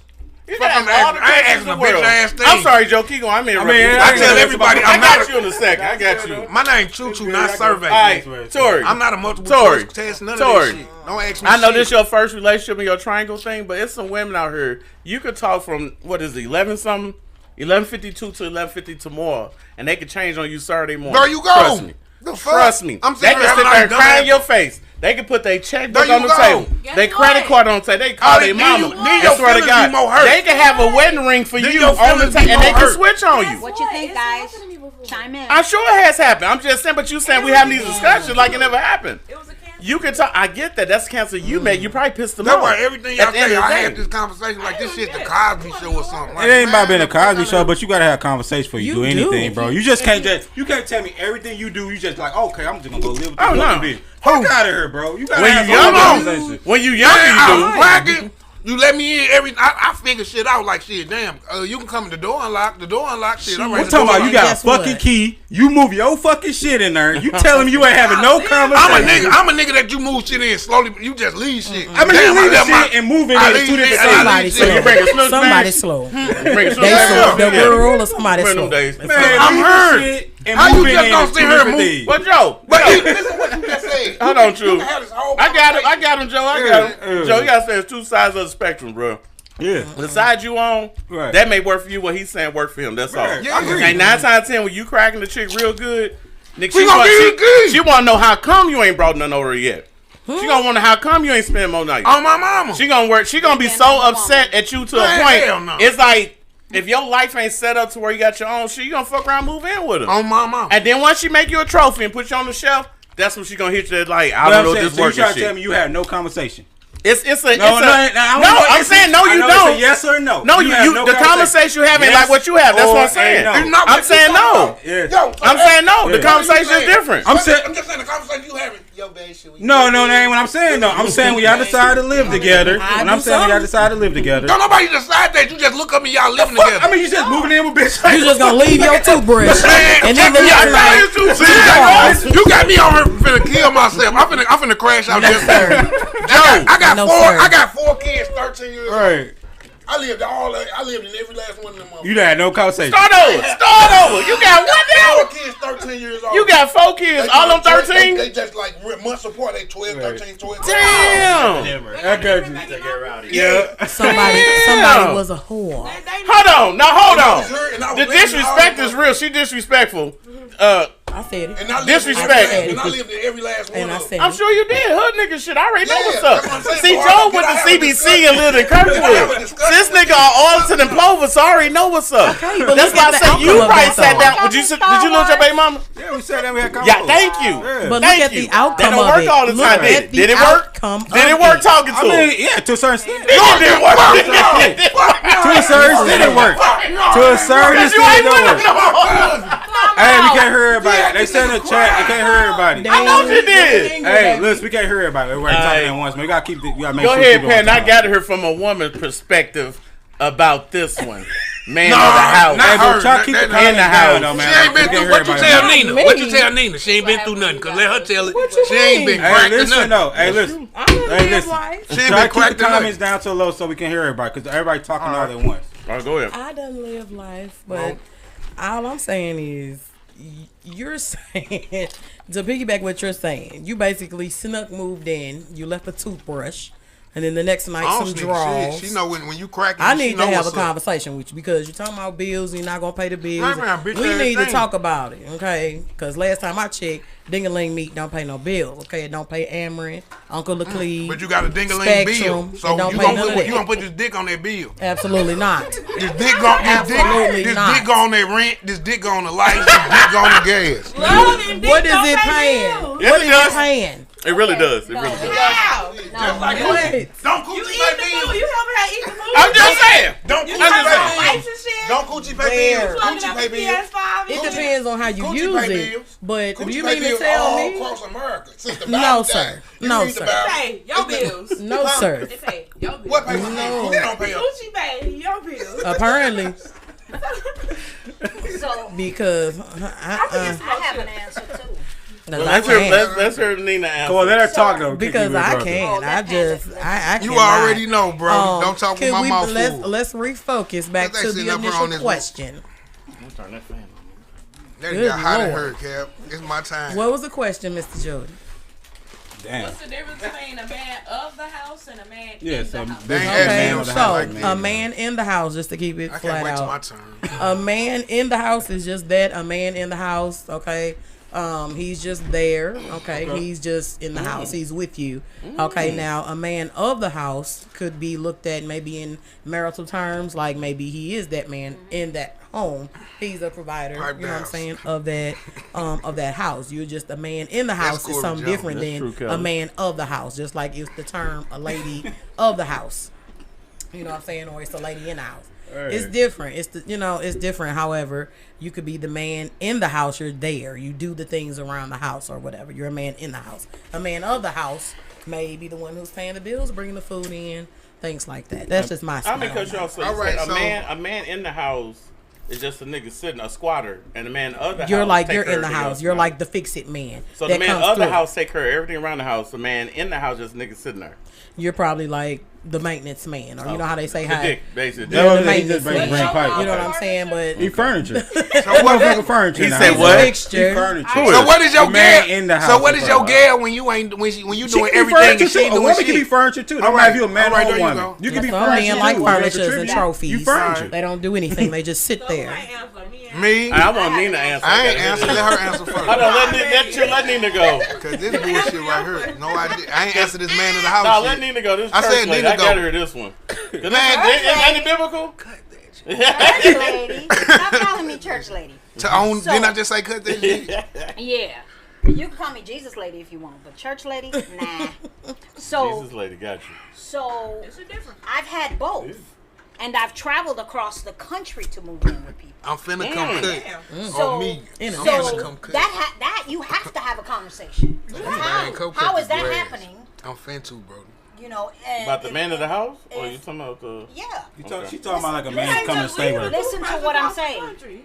You Fuck, can I'm ask all the asking- I ain't questions in asking the a bitch world. ass thing. I'm sorry, Joe. Keep going. I'm in. I tell everybody I I'm got not you in a second. I got you. My name Choo, not Survey. All right, Tori. I'm not a multiple Tori. choice test. None Tori. of that shit. Don't ask me. I know shit. this your first relationship in your triangle thing, but it's some women out here. You could talk from what is it, 11 something, 11:52 to 11:50 tomorrow, and they could change on you Saturday morning. There you go. Trust me. The fuck? Trust me. I'm They sitting can here sit having there and nice cry in dumbass- your face. They can put their checkbook There on you the go. table. Guess Their what? credit card on the table. They call their then mama. then I your swear to feelings God, be more hurt. they can have a wedding ring for Then you your on the feelings be table, and they more can hurt. switch on you. What you think, guys? Chime in. I'm sure it has happened. I'm just saying, but you saying we having these discussions like it never happened. It was a cancer. You can talk. I get that. That's cancer you made. You probably pissed them That's off. why everything At y'all the end say, of the I day. had this conversation like this shit the Cosby Show or something. Like, It ain't about being a man, the fuck Cosby out show, of but you gotta have a conversation before you do You anything, do. bro. You just can't you can't tell me everything you do. You just like, okay, I'm just gonna go live with this Oh, no. fucking bitch. Fuck out of here, bro. You gotta When have you some young, conversation. when you Man, young, I you was do. blacking. You let me in every. I figure shit out like shit. Damn, you can come in the door unlocked. The door unlocked. Shit, all right. We're talking about you got a Guess fucking what? key. You move your fucking shit in there. You tell him you ain't having no conversation. I'm a nigga that you move shit in slowly. You just leave shit. I mean, Damn, you leave the left my- shit and move in I it. leave It's two different shit and I things. Somebody leave slow. shit. You bring a snooze Somebody bag? slow. Bring a snooze They bag? slow. The Yeah. girl or somebody Remember slow. them days. Man, I'm leave heard. the shit and How move you in just it. gonna It's sit two here and different move? things. But Joe, But Joe, listen what you just said. hold on, You True. can have this whole I got him, conversation. Joe. I got him. Joe, you gotta say it's two sides of the spectrum, bro. Yeah. The side you on, Right. that may work for you. What he's saying work for him. That's all. Right. Yeah, I agree. And 9 times out of 10, when you cracking the chick real good, nigga, We gonna get it good. she want to know how come you ain't brought nothing over yet. She gonna want to how come you ain't spending more nights. On my mama. She gonna work. She gonna be so upset at you to a Man, point. hell no. It's like if your life ain't set up to where you got your own shit, you gonna fuck around, move in with her. On my mama. And then once she make you a trophy and put you on the shelf, that's when she gonna hit you like I But don't I'm know saying, this so you working trying to tell shit. me you have no conversation? It's a No, I'm saying no, you It's don't. a yes or no. No, you have no the conversation you have ain't Yes like what you have. That's or what I'm saying. no. It's not I'm what saying you no. talking about. Yeah. Yo, I'm saying no. The Yeah. conversation is different. I'm I'm saying just saying the conversation you having. Yo, babe, should we? no, that ain't what I'm saying. No, I'm saying we y'all decide to live together. I When do I'm saying we y'all something. decide to live together. Don't nobody decide that. You just look up and y'all living Fuck, together. I mean, you just moving in with bitch. You just gonna leave your toothbrush Man, and then the yeah, next I night. tell you, you got me on here finna kill myself. I'm finna crash out this. I got No, four. sir. I got 4 kids, 13 years old. Right. I lived in every last one of them. You done had no conversation. Start over. You got what now? 4 kids, 13 years old. You got 4 kids? They All them just- 13? They just like months apart. They 12, 13, 12. Damn. I got you. Yeah. Somebody was a whore. Hold on. Now, hold I on. was hurt and I was The living disrespect all is real. She disrespectful. I said it. And I lived Disrespect. And I lived in every last one And I of them. said I'm it. sure you did. Hood nigga shit. I already know Yeah, what's that's up. what I'm saying. See, So Joe I went have to a CBC discussion. and lived in have a Kirkwood. discussion. This nigga on Arlington and Plover, so I already know what's up. but That's look why at I the said you outcome of probably that, sat though. down. Did you lose your baby mama? Yeah, we said that we had convo. Yeah, thank you. Yeah. But Thank look at you. the outcome That don't of work it. all the Look time, at did it? the Did it work? outcome Did it of work it. talking I to him? mean, yeah, to a certain extent. It didn't work. To a certain extent, it worked. To a certain Because you extent, ain't it with him worked. no more. Hey, we can't hear everybody. They said in the chat, they can't hear everybody. I know you did. Hey, listen, we can't hear everybody. Everybody talking at once, man. We gotta keep the. We gotta make Go sure ahead, people on Pan. I time. gathered her from a woman's perspective about this one. Man No, of the house. not Hey, bro, her. try to keep the That- comments in the down, house. though, man. She ain't We been can't through hear what you everybody. tell Nina. Me. What you tell Nina? She ain't been through nothing. Cause let her tell it. She ain't been Hey, cracked or listen, nothing. though. Hey, listen. I done Hey, lived listen. life. She ain't Try been to keep cracked the or comments nothing. down so low so we can hear everybody, because everybody talking all at once. All right, go ahead. I done live life, but all I'm saying is you're saying, to piggyback what you're saying, you basically snuck moved in, you left a toothbrush, and then the next night I don't some sneak drawers. shit. She know when you crack it. I she need to know have a what's up. conversation with you because you're talking about bills and you're not going to pay the bills. Right, man, bitch We ass need to thing. talk about it, okay? Because last time I checked, Ding-a-ling Meat don't pay no bill, okay? It don't pay Amarin, Uncle Leclerc. But you got a ding-a-ling Spectrum. bill. So It don't you pay none of that. gonna put this dick on that bill. Absolutely not. This dick go Absolutely this not. dick go on that rent. This dick go on the lights. This dick go on the gas. What is it paying? Yes, What it is does. it paying? It really does. It really does. No, Like What? don't coochie pay bills. I'm just saying. Don't I'm coochie just pay saying. bills. Don't coochie pay Where? bills. Coochie pay bills. It depends on how you Coochie use pay it. bills. But Coochie you pay mean to bills tell all me? across America since the No, Bible sir. died. You No, read the sir. Bible. Hey, your bills. No, sir. Hey, your bills. What pay? No. They don't pay us. Gucci pay your bills. Apparently, So because I have an answer too. Well, let's hear Nina answer. Come on, let her talk, though. because I can't. I just I You cannot. already know, bro. Don't talk with Can my we- mouth let's, full. let's refocus back Let's to actually the not put initial on this- question. Turn that fan on. That Good got hot and Lord. hurt, Cap. It's my time. What was the question, Mr. Jordan? Damn. What's the difference between a man of the house and a man Yeah, in so the house? They ain't Okay, asked me the so house like a man in the house, just to keep it I flat can't wait till my out. turn. A man in the house is just that, a man in the house, okay? He's just there, okay? He's just in the house. He's with you. Okay, now a man of the house could be looked at maybe in marital terms, like maybe he is that man in that home. He's a provider, Pipe you know what I'm down. saying, of that house. You're just a man in the house is Corey something Jones. different That's than true, Kelly. a man of the house. Just like it's the term a lady of the house. You know what I'm saying? Or it's a lady in the house. It's different. It's different. However, you could be the man in the house. You're there. You do the things around the house or whatever. You're a man in the house. A man of the house may be the one who's paying the bills, bringing the food in, things like that. That's just my. I'm spin gonna on cut that. you off. So All you right, said so- a man in the house is just a nigga sitting, a squatter, and the man of the house. You're like take you're care in the of everything house. else You're around. like the fix it man. So that the man comes of the through. house take care of everything around the house. The man in the house just nigga sitting there. You're probably like the maintenance man, or you know how they say The hi. dick, basically. You're the He maintenance just bring man. pipe. You know what I'm saying? But He furniture. So What what? motherfucker furniture? He in the said house? what? He fixture. furniture. So what is your The man gal? in the So house what is is your furniture. gal when you ain't when you She doing can be everything furniture and she too. ain't A doing woman can be shit? furniture too. All Don't right. matter if you're a man All right, or there a you woman. go. You can be some furniture men too. like You furnitures and contribute. trophies. You furniture. They don't do anything. They just sit there. Me? I want Nina to answer. I ain't that. answering. Let her answer first. Hold on, let Nina go. Cause this bullshit right here. No idea. I ain't answer this man in the house No, let shit. Nina go. This I church said lady. Nina I go. gotta hear this one. Is it biblical? Church lady. Stop calling me church lady. To own, So- didn't I just say cut that shit? Yeah. You can call me Jesus lady if you want, but church lady, nah. So, Jesus lady got you. so I've had both, and I've traveled across the country to move in with people. I'm finna come cut So, on me. In a I'm so finna come cut. that you have to have a conversation. Man, come How cut is the that grass. happening? I'm finna, bro. You know, and About the if- man of the house, or if- you talking about the? Yeah. She talking about like a man coming to stay with her. Listen to what I'm saying.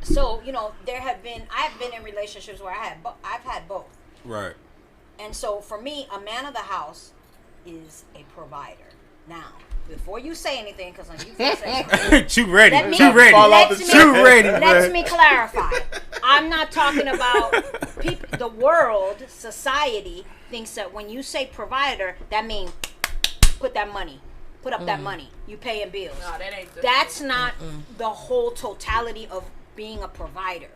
So you know, I've been in relationships where I've had both. Right. And so for me, a man of the house is a provider. Now, before you say anything, because I'm you can say something. You ready? Let me- You ready? Fall off the You ready? Let me clarify. I'm not talking about the world, society thinks that when you say provider, that means put that money, put up that money. You paying bills. No, that ain't. That's not the whole totality of being a provider.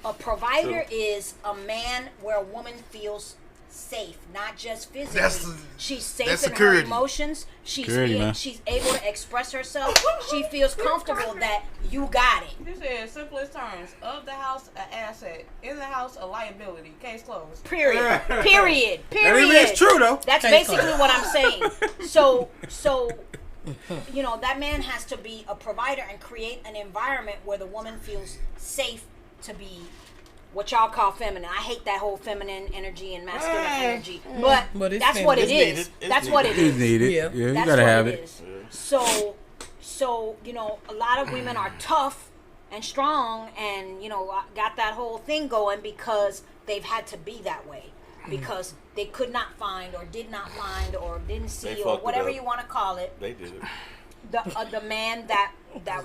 A provider is a man where a woman feels safe, not just physically. She's safe that's in her security. emotions. She's Security, man. she's able to express herself. She feels comfortable that you got it. This is simplest terms. Of the house, an asset. In the house, a liability. Case closed. Period. Period. That is Period. true though. That's basically what I'm saying. So you know, that man has to be a provider and create an environment where the woman feels safe to be what y'all call feminine. I hate that whole feminine energy and masculine energy, but But it's that's what it feminine. is. That's what it It's is. needed. Yeah. Yeah, you That's gotta what have it it. is. So you know, a lot of women are tough and strong, and you know, got that whole thing going because they've had to be that way because they could not find or did not find or didn't see They or fucked it whatever up. you want to call it. They did it. The man that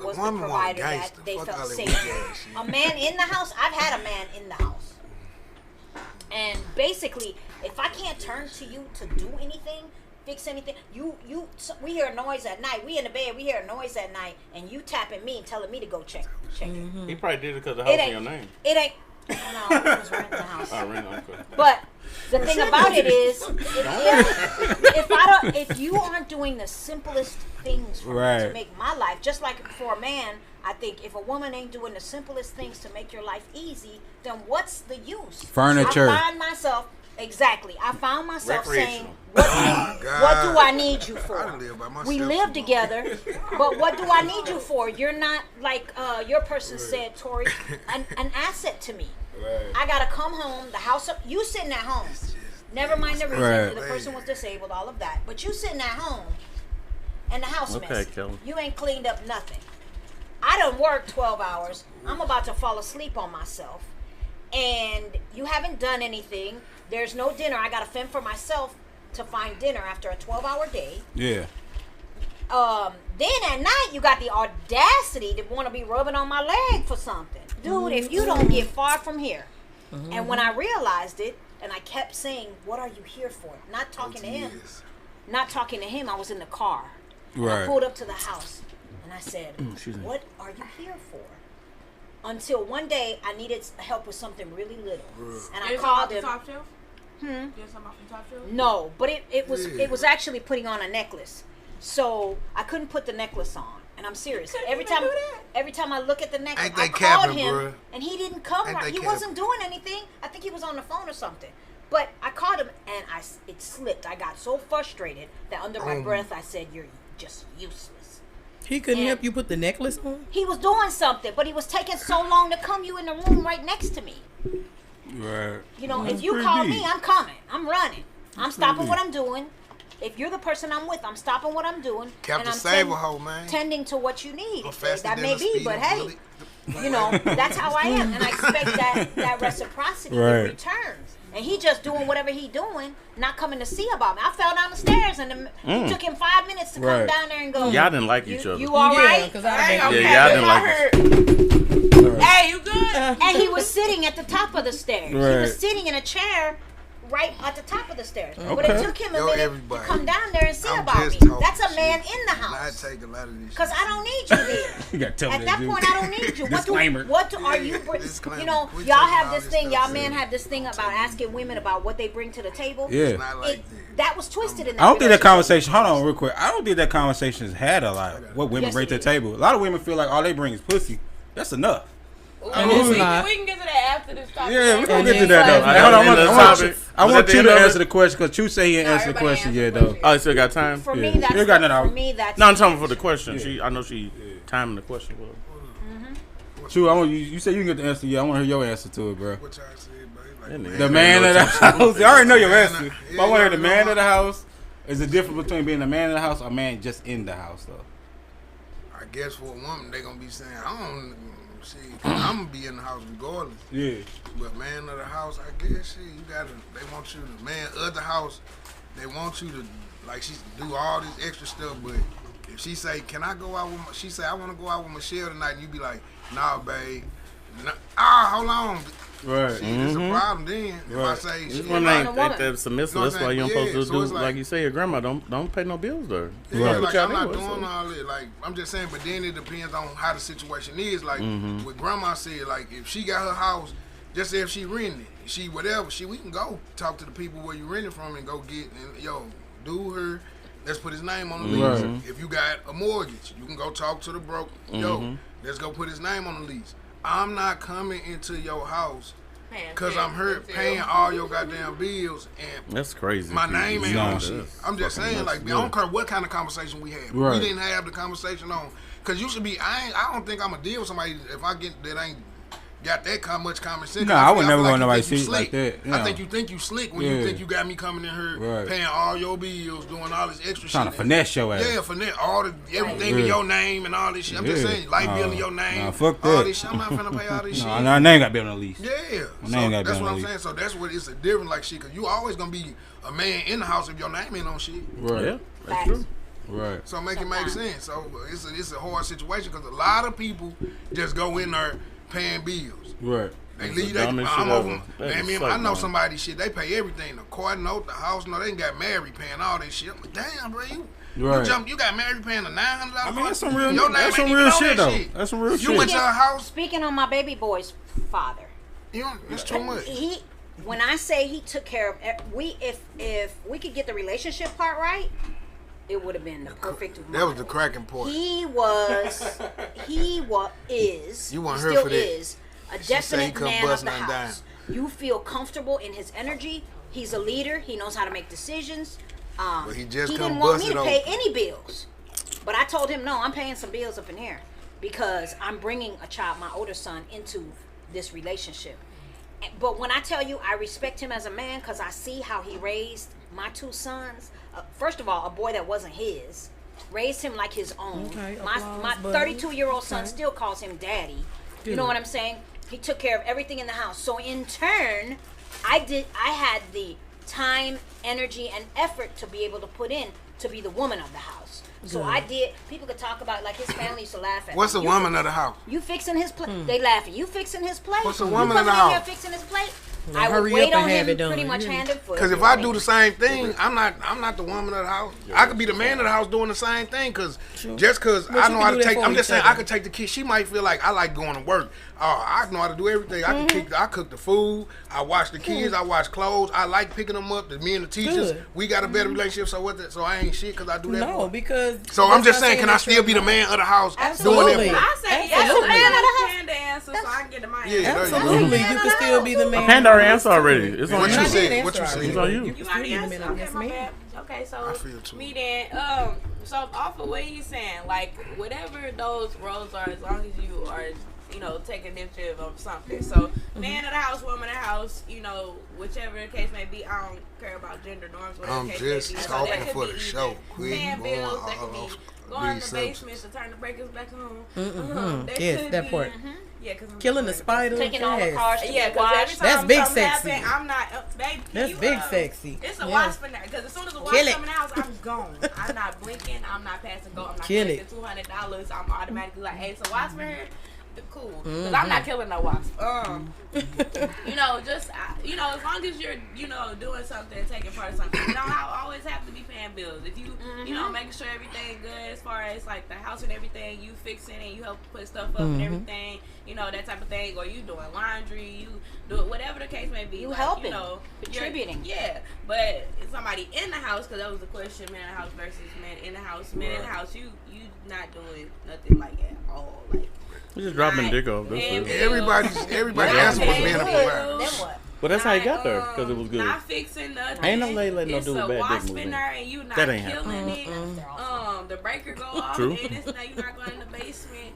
was the woman want provider gangster. that they Fuck felt all that safe. weak ass shit. A man in the house. I've had a man in the house, and basically, if I can't turn to you to do anything, fix anything, we hear a noise at night. We in the bed, we hear a noise at night, and you tapping me and telling me to go check it. He probably did it because the It house in ain't. your name. It ain't. No, it was renting the house. I ran okay. But the thing about it is, if you aren't doing the simplest things for me to Right. make my life, just like for a man, I think if a woman ain't doing the simplest things to make your life easy, then what's the use? Furniture. I found myself saying, Recreational. what do I need you I for? done live by myself We too live long. together, but what do I need you for? You're not like your person said, Tori, an asset to me. I gotta come home, the house up. You sitting at home. Never mind the reason Right. the person was disabled, all of that. But you sitting at home, and the house Okay, messy. Kelly. You ain't cleaned up nothing. I done worked 12 hours. I'm about to fall asleep on myself, and you haven't done anything. There's no dinner. I gotta fend for myself to find dinner after a 12-hour day. Yeah. Then at night you got the audacity to want to be rubbing on my leg for something. Dude, if you don't get far from here. And when I realized it, and I kept saying, what are you here for? Not talking to him. Yes. Not talking to him, I was in the car. And I Right. pulled up to the house and I said, excuse me. what are you here for? Until one day I needed help with something really little. And I Get some called off the him. top shelf? Get some off the top shelf? No, but it was actually putting on a necklace. So I couldn't put the necklace on, and I'm serious. Couldn't Every even time, do that. every time I look at the necklace, Ain't I they called capping, him, bruh? and he didn't come. Ain't Right. they He capping? wasn't doing anything. I think he was on the phone or something. But I called him, and it slipped. I got so frustrated that under my breath I said, "You're just useless." He couldn't And- help you put the necklace on? He was doing something, but he was taking so long to come. You in the room right next to me. Right. You know, That's if you pretty call deep. me, I'm coming. I'm running. I'm stopping what I'm doing. If you're the person I'm with, I'm stopping what I'm doing. Captain and I'm Sable hoe, man. tending to what you need. Go faster That than may the be, speed but of hey, bullet. you know, that's how I am. And I expect that reciprocity in Right. return. And he just doing whatever he doing, not coming to see about me. I fell down the stairs and it took him 5 minutes to come Right. down there and go, Y'all didn't like each other. You all Yeah, right? because I'd Hey, have been. okay, y'all didn't I like heard. Hey, you good? And he was sitting at the top of the stairs. He Right. was sitting in a chair right at the top of the stairs. But Okay. it took him a Yo, minute everybody. to come down there and see I'm about me. just talking That's a shit. man in the I house. take a lot of this. Because I don't need you there. You gotta tell At me that dude. point, I don't need you. Disclaimer. Are you? Yeah, disclaimer. You know, Quit y'all taking have all this this thing. stuff Y'all men serious. have this thing about asking women about what they bring to the table. Yeah. It's not like That was twisted in that. I don't think that relationship. conversation. Hold on, real quick. I don't think that conversation has had a lot. What women Yes, bring it to the is. table. A lot of women feel like all they bring is pussy. That's enough. And it's we, not. we can get to that after this topic. Yeah, we gonna And get to then- that though. But- Hey, hold on, End of the I topic. Was want that the you end to of it? answer the question because you say he didn't No, answer the everybody question answered yet the though. question. Oh, you still got time? For Yeah. me, that's You got that for out. me. That's No, I'm talking for the question. I know she timing the question. True, I want you said you can get the answer. Yeah, I want to hear your answer to it, bro. what y'all said, baby. That Like, nigga. The man of the house. I already know your answer. Yeah, But I want to hear the yeah, man yeah. of the house. Is the difference between being a man in the house or a man just in the house though? I guess for a woman, they gonna be saying, I don't see. I'm gonna be in the house regardless. Yeah. But man of the house, I guess shit, you gotta. They want you to man of the house. They want you to like she do all this extra stuff. But if she say, "Can I go out with?" She say, "I want to go out with Michelle tonight," and you be like, "Nah, babe. Nah, hold on. Right. See, it's a problem then. If I say This shit, one like, ain't that submissive. You know what That's why I'm you don't saying? supposed Yeah, to so do it's like, like- you say your grandma don't pay no bills there. Yeah, Right. like Y'all I'm not anyway, doing so- all that. Like I'm just saying, but then it depends on how the situation is. Like what grandma said, like if she got her house, just say if she renting it, she whatever, we can go talk to the people where you renting from and go get and do her. Let's put his name on the lease. Right. If you got a mortgage, you can go talk to the broker. Yo, let's go put his name on the lease. I'm not coming into your house because I'm hurt paying all your goddamn bills and That's crazy. my people. name ain't Nah, on shit. I'm just saying, like, I don't care what kind of conversation we had. Right. We didn't have the conversation on, cause you should be. I don't think I'm gonna deal with somebody if I get that ain't got that much common sense. Nah, I would feel never like want you nobody think you see it like slick. that, I yeah. think you slick when Yeah. you think you got me coming in here Right. paying all your bills, doing all this extra Trying shit. to finesse your ass. Yeah, finesse all everything in Yeah. your name and all this shit. I'm just Yeah. saying, light bill in Nah, your name. nah, fuck All that. this shit. I'm not finna pay all this shit. No, I ain't got to be on the lease. Yeah, My so name gotta be that's on what the I'm lease. saying. So that's what it's a different like shit. Cause you always gonna be a man in the house if your name ain't on shit. Right. Yeah, that's Facts. true. Right. So make it make sense. So it's a hard situation because a lot of people just go in there paying bills. Right. They That's leave the that. dumbest I'm shit over. ever. That I is mean, so I know dumb. somebody shit. They pay everything. The car note, the house note. They ain't got married paying all that shit. I'm like, damn, bro, you Right. you got married paying the $900. I mean, that's some real. Your name That's some ain't real even on shit that though. That's some real You shit. went to her house. Speaking on my baby boy's father, You know, that's too much. when I say he took care of, if we could get the relationship part right, it would have been the perfect. That was the cracking part. He is. You want he her still for that. is a She say he definite come man of bust the nothing house. You feel comfortable in his energy. He's a leader. He knows how to make decisions. But he just come didn't want bust me it to pay open. any bills, but I told him no. I'm paying some bills up in here because I'm bringing a child, my older son, into this relationship. But when I tell you I respect him as a man because I see how he raised my two sons. First of all, a boy that wasn't his, raised him like his own. Okay, my applause, buddy. 32-year-old son Okay. still calls him daddy. You Good. know what I'm saying? He took care of everything in the house. So in turn, I had the time, energy, and effort to be able to put in to be the woman of the house. So Good. I did. People could talk about, like, his family used to laugh at What's me. a woman of the house? You fixing his plate? They laughing. You fixing his plate? What's a You woman of the coming in here house? fixing his plate? Now I would hurry wait up on and have him it done. pretty much Yeah. hand and foot. Because if I do the same thing, I'm not the woman of the house. I could be the man of the house doing the same thing. Because just because But I you know can how do to that take, for I'm just each saying other. I could take the kid. She might feel like I like going to work. I know how to do everything. I cook the food. I wash the kids. I wash clothes. I like picking them up. Me and the teachers, Good. we got a better relationship. So what? So I ain't shit because I do that. No, part. because So I'm that's just not saying, can I that still you're be the not. man of the house doing Absolutely. that? I say yes, Absolutely. man. I can the answer so I can get the mind. Yeah, there you go. Absolutely, you can still be the man. Panda already answered already. It's on What you. you I said? did What you answer said? It's already. on you. You can You still already be the answered. man. Okay, Yes, my ma'am. bad. Okay, so I feel too. me then, so off of what he's saying, like whatever those roles are, as long as you are, taking initiative of something. So man of the house, woman of the house, whichever the case may be. I don't care about gender norms. Whatever I'm the case just may be. talking that could for be the either show. Quit paying going bills. That all could be off going these to the basement subjects. to turn the breakers back on. Mhm. That Yes, could that be- part. Yeah, because Killing the spider. Taking all the yes. cars to Yeah, be because every washed. time That's big something sexy. happen, I'm not, babe. That's you, big sexy. It's a Yeah. wasp in there because as soon as a wasp Kill it. come in the house, I'm gone. I'm not blinking. I'm not passing go. I'm not Kill collecting it. $200. I'm automatically like, hey, so wasp in here. Cool, because I'm Mm-hmm. not killing no wasp. As long as you're, doing something, taking part of something, you don't always have to be paying bills. If you, making sure everything good as far as like the house and everything, you fixing and you help put stuff up and everything, that type of thing, or you doing laundry, you do it, whatever the case may be. You like, helping, you're- contributing. Yeah, but if somebody in the house, because that was the question, man in the house versus man in the house. Man in the house, you not doing nothing like at all, like. He's just dropping Not dick off. That's paying it. bills. Everybody Not answer was paying being a bills. provider. Then what? But that's how he got there, because it was good. Not fixing nothing. Ain't no lady letting no It's dude a bad dick wasp move in in. there and you not That ain't killing it. The breaker go off True. and it's not, you're not going in the basement.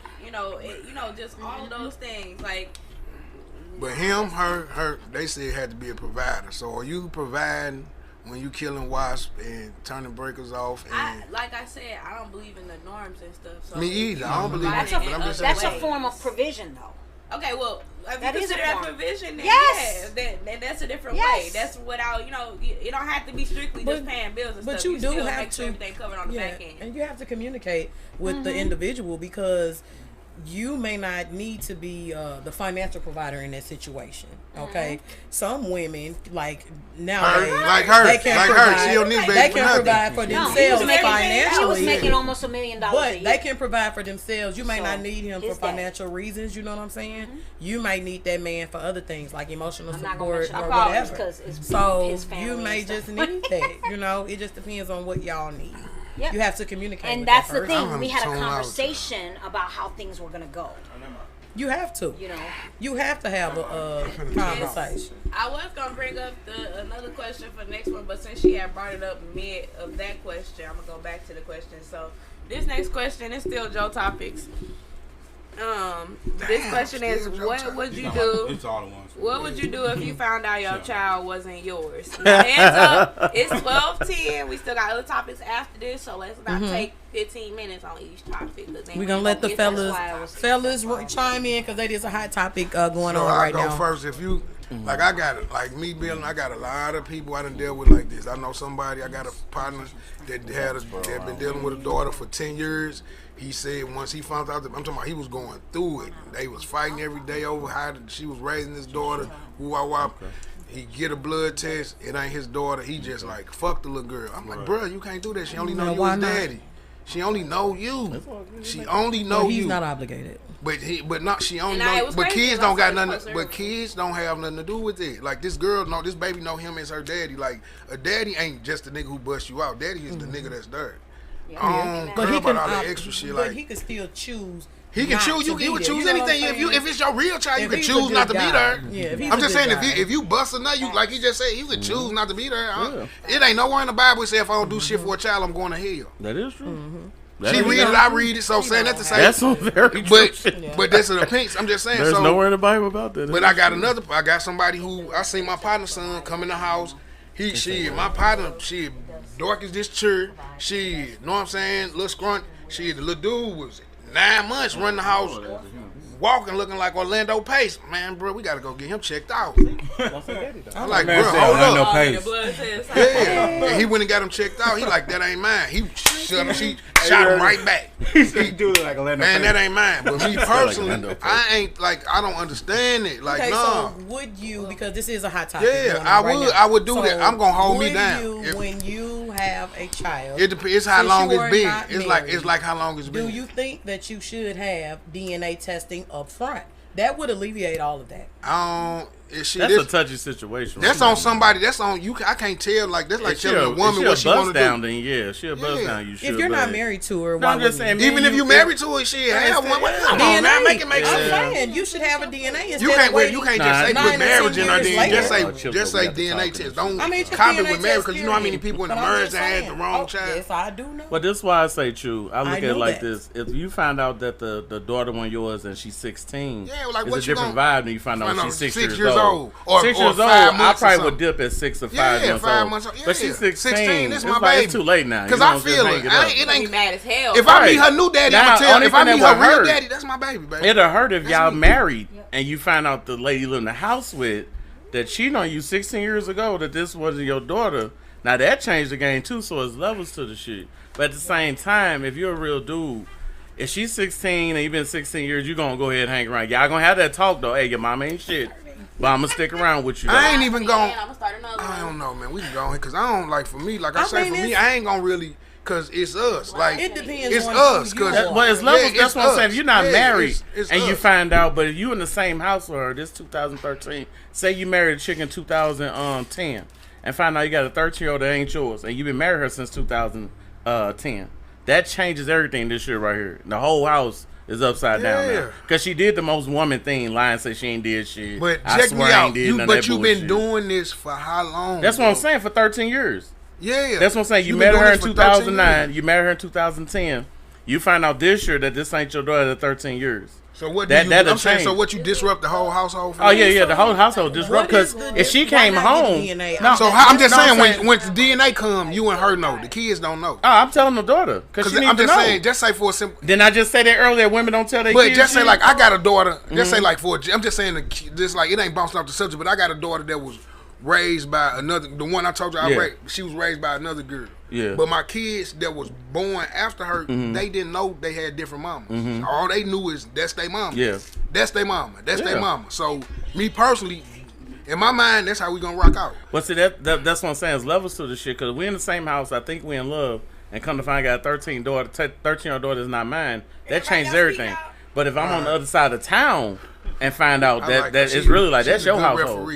Just all of those things. Like, But him, her, they said it had to be a provider. So are you providing when you killing wasps and turning breakers off? And like I said, I don't believe in the norms and stuff. So me either. I don't believe That's it. a- But I'm just That's a saying. form of provision, though. Okay, well, if That you is a consider that form. provision, then Yes. yeah, then that's a different Yes. way. That's without, it don't have to be strictly just But- paying bills and but stuff. you do still have make sure to- everything covered on the Yeah, back end. and you have to communicate with the individual because you may not need to be the financial provider in that situation. Okay, some women like nowadays, Like her. they can Like provide, her. She don't need baby they for can nothing. provide for No, he was themselves making- financially. He was making almost $1 million a But year. they can provide for themselves. You may So, not need him for his dad. financial reasons. You know what I'm saying? You may need that man for other things like emotional I'm not gonna support mention or our problems whatever. 'cause it's So his family you may and just stuff. need that. You know, it just depends on what y'all need. Yep. You have to communicate. And with that's that the person. thing. We had a tone out. conversation about how things were gonna go. You have to. You know. You have to have a conversation. I was gonna bring up another question for the next one, but since she had brought it up mid of that question, I'm gonna go back to the question. So this next question is still Joe Topics. This question is, what would you do? It's all at once. What would you do if you found out your child wasn't yours? Now, hands up. It's 12:10. We still got other topics after this, so let's not take 15 minutes on each topic. We're gonna let the get to fellas chime in because that is a hot topic going So on I right go now. first. If you like, I got it. Like me, Bill, I got a lot of people I done dealt with like this. I know somebody. I got a partner that had been dealing with a daughter for 10 years. He said once he found out that I'm talking about, he was going through it. They was fighting every day over how she was raising his daughter. He get a blood test. It ain't his daughter. He just like fuck the little girl. I'm like, bro, you can't do that. She only know you why as not? daddy. She only know you. She only know Well, he's you. not obligated. But not she only And it know. was But crazy, kids like don't got I said, nothing. closer. But kids don't have nothing to do with it. Like this girl, this baby know him as her daddy. Like a daddy ain't just the nigga who bust you out. Daddy is the nigga that's there. But he About can all that opt- extra shit. But Like he can still choose. he can not choose. to You be can there. choose You know what anything. I'm If saying? it's your real child, you If can he's a choose good not to be guy. there. Yeah, if he's I'm a just good saying guy. if you bust a nut, you like he just said, you can choose not to be there. It ain't nowhere in the Bible say if I don't do shit for a child, I'm going to hell. That is true. She read it, I read it. So saying that to say, That's some very true shit. but that's an opinion. I'm just saying. There's so, nowhere in the Bible about that. But I got somebody who I seen my partner's son come in the house. My partner, she dark as this church. She, know what I'm saying, little scrunt. The little dude was 9 months running the house, walking looking like Orlando Pace. Man, bro, we gotta go get him checked out. I'm like, bro, hold up. blood test. Yeah. And he went and got him checked out. He like, that ain't mine. He shot him right back. He do it like a Orlando Man, Pace. that ain't mine. But me like personally, Orlando Pace. I ain't like, I don't understand it. Like, Okay, nah. so would you, because this is a hot topic. Yeah, going on I right would. now. I would do that. I'm gonna hold me would down. You, If- when you have a child, It depends. It's how since long you it's are been. not It's married, like how long it's been. do you think that you should have DNA testing up front? That would alleviate all of that. That's a touchy situation. That's right on now. somebody. That's on you. I can't tell. Like that's like If she telling a woman what she bust want to down, do. then yeah, she a bust Yeah. down. You should. If you're not but- married to her, No, why I'm just wouldn't saying, you? Even if you married to her, shit, have one. Come on, man, make it make I'm sense. saying you should have a DNA. You instead can't of wait. You waiting can't just say 9 put to 10 marriage in her. years Then later. just say we have DNA to talk test. about Don't I mean, just copy DNA with marriage because you know how many period. people in the But I'm marriage just that had the saying. wrong Oh, child. Yes, I do know. But this is why I say true. I look I at it knew like that. this: if you find out that the daughter one yours and she's 16, Yeah, like, it's what a you different gonna- vibe than you find out find out she's 6 6 years years old. Or 6 years 5 old, I months or probably would something. dip at 6 or 5 Yeah, months 5 old. months old. But she's Yeah. 16. This It's my like, baby. it's too late now. Because You I don't just feel hang it. it I up. ain't, it Be ain't. mad as hell. If I meet Right. her new daddy, Now, I'ma tell. only If I thing meet that her would real hurt- daddy, that's my baby, baby. It'll hurt if That's y'all me. married and you find out the lady you live in the house with that cheated on you 16 years ago, that this wasn't your daughter. Now that changed the game too, so it's levels to the shit. But at the same time, if you're a real dude, if she's 16 and you've been 16 years, you're gonna go ahead and hang around. Y'all gonna have that talk though. Hey, your mama ain't shit, but I'm gonna stick around with you. Though. I ain't even going. I'm gonna start another I one. don't know, man. We can go ahead because I don't like. For me, like I I say, mean, for me, it's- I ain't gonna really. Cause it's us. Like It depends it's on us. who you Cause are. But it's levels. Yeah, that's it's what I'm saying. us. If you're not Yeah, married it's and you us. find out, but if you in the same house with her, this 2013. Say you married a chick in 2010 and find out you got a 13-year-old that ain't yours, and you've been married her since 2010. That changes everything. This shit right here. The whole house is upside down Yeah. now because she did the most woman thing, lying, say she ain't did shit. But I check me swear I ain't out. did none of But that you've been bullshit. doing this for how long? That's what I'm bro? saying. For 13 years. Yeah. That's what I'm saying. You You've met been her doing in this for 13 2009. years. You married her in 2010. You find out this year that this ain't your daughter at 13 years. So what? That- do you, that'll I'm saying. change. So what? You disrupt the whole household? For Oh me? yeah, the whole household disrupt What is because the if she why came not get home, DNA? no, So how, I'm just no, saying, I'm when the DNA come, you and her know. The kids don't know. Oh, I'm telling the daughter because she Because needs I'm to just know. saying, just say for a simple. Didn't I just say that earlier? Women don't tell their But kids. just say shit? like I got a daughter. Just say Mm-hmm. like I'm just saying just like it ain't bouncing off the subject. But I got a daughter that was raised by another. The one I told you I Yeah. raised. She was raised by another girl. Yeah. But my kids that was born after her, they didn't know they had different mamas. All they knew is that's their mama. Yeah. That's their mama. That's Yeah. their mama. So me personally, in my mind, that's how we gonna rock out. But see, that's what I'm saying. It's levels to the shit. Because we in the same house. I think we in love. And come to find out 13-year-old daughter is not mine. That changes everything. But if I'm on the other side of town and find out that it's really like that's your household.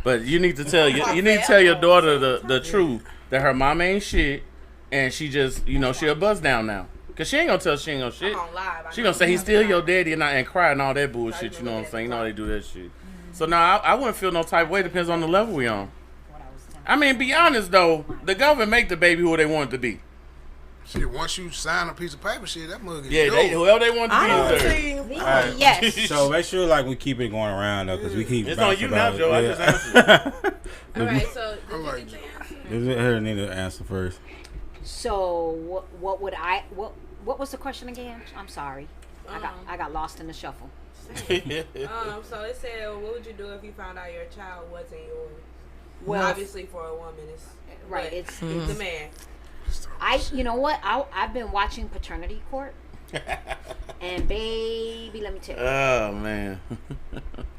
But you need to tell you need to tell your daughter the truth that her mama ain't shit and she just she a buzz down now. Cause she ain't gonna tell she ain't gonna shit. She gonna say he's still your daddy and cry and all that bullshit. You know what I'm saying? You know how they do that shit. So now I wouldn't feel no type of way. Depends on the level we on. I mean, be honest though, the government make the baby who they want it to be. Shit, once you sign a piece of paper, shit, that mug is whoever they want to be. I don't see. Right. Yes. So make sure like we keep it going around though, because we keep. It's on you now, about Joe. I it. just answered. All right, so did you like get the answer? Her need to answer first. So what would I what was the question again? I'm sorry. I got lost in the shuffle. So it said, what would you do if you found out your child wasn't yours? Well, Obviously, for a woman, it's right. but It's the man. you know what? I've been watching Paternity Court, and baby, let me tell you. Oh man.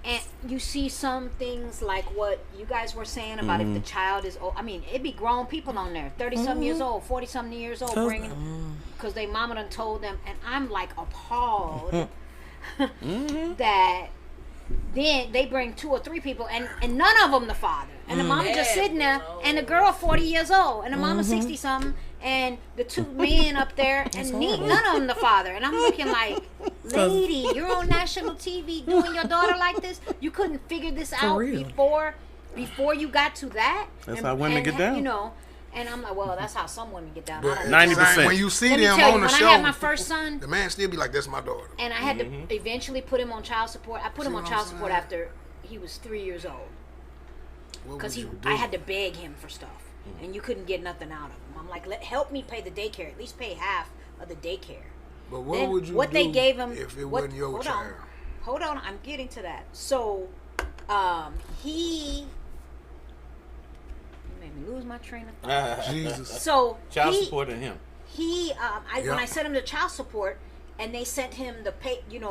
And you see some things like what you guys were saying about if the child is old. I mean, it'd be grown people on there, 30-something years old, 40-something years old, bringing because they mama done told them, and I'm like appalled that then they bring 2 or 3 people, and none of them the father, and the mama just sitting there, and the girl 40 years old, and the mama 60-something, and the 2 men up there, and none of them the father, and I'm looking like, lady, you're on national TV doing your daughter like this. You couldn't figure this out before you got to that. That's how women get down. You know, and I'm like, well, that's how some women get down. But 90%. when you see Let me them tell you, on the when show, I had my first son, the man still be like, "That's my daughter." and I had to eventually put him on child support. I put him on what child I'm support saying? after he was 3 years old, What because would you do? I had to beg him for stuff, and you couldn't get nothing out of him. I'm like, help me pay the daycare. At least pay half of the daycare. But what Then would you what do they gave him if it what- wasn't your hold child? Hold on, I'm getting to that. So, he made me lose my train of thought. Jesus. So Child he, supporting him. he when I sent him to child support and they sent him the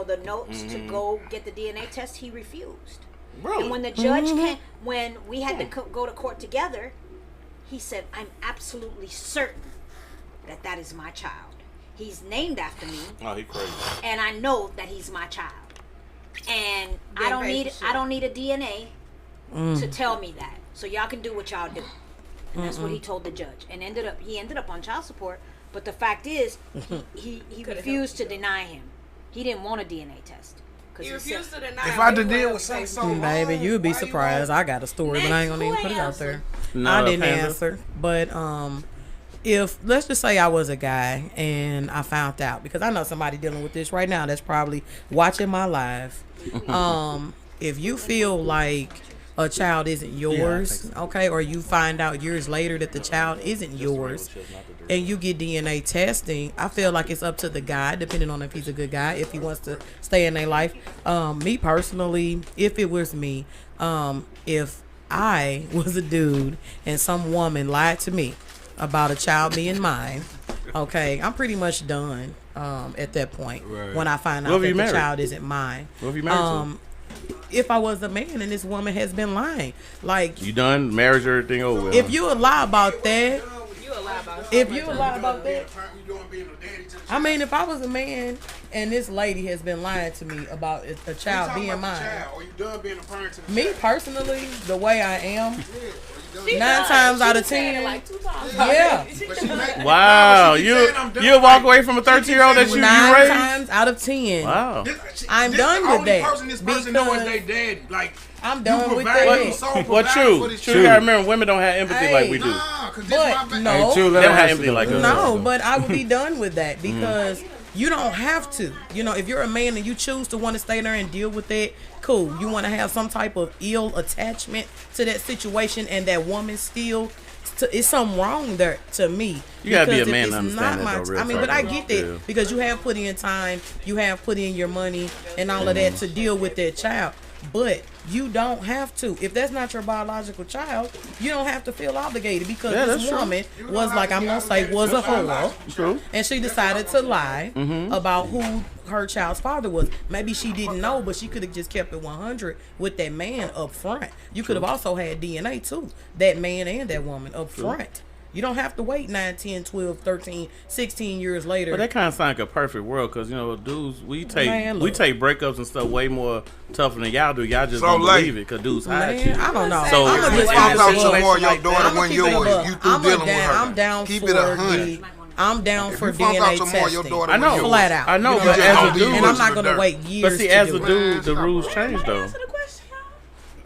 the notes to go get the DNA test, he refused. Really? And when the judge came, when we had to go to court together, he said, "I'm absolutely certain that is my child. He's named after me, Oh, he crazy. and I know that he's my child. And I Getting don't paid need for shit. I don't need a DNA to tell me that. So y'all can do what y'all do." And that's what he told the judge. And he ended up on child support. But the fact is, he refused to deny him. He didn't want a DNA test. He refused to deny. If I did deal with something so wrong, Baby, you'd be why you surprised. won't- I got a story, but I ain't gonna even put it out there. No, I didn't Panda. answer. But if let's just say I was a guy and I found out, because I know somebody dealing with this right now that's probably watching my live. If you feel like a child isn't yours, okay, or you find out years later that the child isn't yours, and you get DNA testing, I feel like it's up to the guy, depending on if he's a good guy, if he wants to stay in their life. Me personally, if it was me, if I was a dude and some woman lied to me about a child being mine, okay, I'm pretty much done at that point. Right. When I find What out if that you the married? child isn't mine. What if you married If I was a man and this woman has been lying, like You done? Marriage, everything over with. if you would lie about that, You a lie about if you would lie about that, I mean, if I was a man and this lady has been lying to me about a child being mine, Are you done being a parent to the me child? personally, the way I am, She 9 lied. times out She of said it 10, like 2 times. yeah. But she make- Wow, She keep you saying I'm done. you walk away from a 13-year-old that you 9 raised? times out of 10. Wow. I'm done with the only that, person this person know is because they daddy. Like, I'm you done with provide, that. you so Well, provide true. for this True. child. You gotta remember, women don't have empathy like we do. Nah, 'cause this my But baby. no, Hey, Chill, let They don't her have answer empathy that. like us. no, but I would be done with that because you don't have to. You know, if you're a man and you choose to want to stay there and deal with that, cool. You want to have some type of ill attachment to that situation, and that woman still, it's something wrong there to me. You gotta be a Because if man it's to understand not that, though, real I mean, but I talk, get though. that Yeah. because you have put in time, you have put in your money and all of that to deal with that child. But You don't have to. If that's not your biological child, you don't have to feel obligated because Yeah, this that's true. woman was like, I'm gonna say, was a whore, True. and she decided to lie about who her child's father was. Maybe she didn't know, but she could have just kept it 100 with that man up front. You could have also had DNA too, that man and that woman up front. You don't have to wait 9, 10, 12, 13, 16 years later. But that kind of sounds like a perfect world because, you know, dudes, we take Man, look. breakups and stuff way more tougher than y'all do. Y'all just So, don't like- believe it because dudes hide shit. Man, I don't know. So- I'ma If just you keep it fuck up a some buck. more, your like that. daughter I'ma when keep you it a was buck. you through I'm dealing with her. I'm down Keep for it 100. I'm down If for you fuck DNA up some more, your testing. daughter I know. when you Flat out. I know, You but what as I'm a saying? dude- and I'm not gonna dirt. wait years. But see, to as do a it. dude, the rules change though. Answer the question, y'all.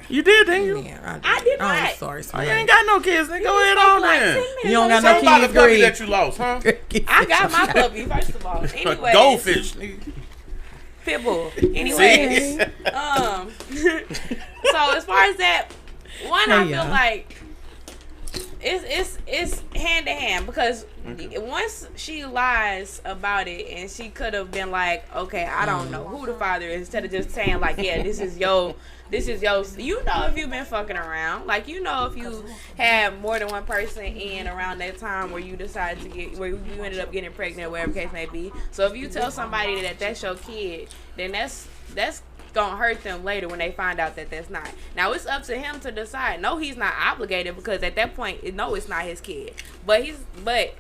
You did, didn't you? Yeah, I did I'm not. sorry, Oh, sweetie. you ain't got no kids. Then go ahead on then. You don't got Tell no about the kids, puppy Greg. that you lost, huh? I got my puppy, first of all. Anyways, Goldfish. Pitbull. Anyways, so as far as that, one, I feel like it's hand to hand because once she lies about it and she could have been like, okay, I don't know who the father is, instead of just saying like, yeah, this is your, you know, if you've been fucking around, like, you know, if you had more than one person in around that time where you decided to get, where you ended up getting pregnant, whatever case may be. So if you tell somebody that that's your kid, then that's gonna hurt them later when they find out that that's not. Now it's up to him to decide. No, he's not obligated because at that point, no, it's not his kid. But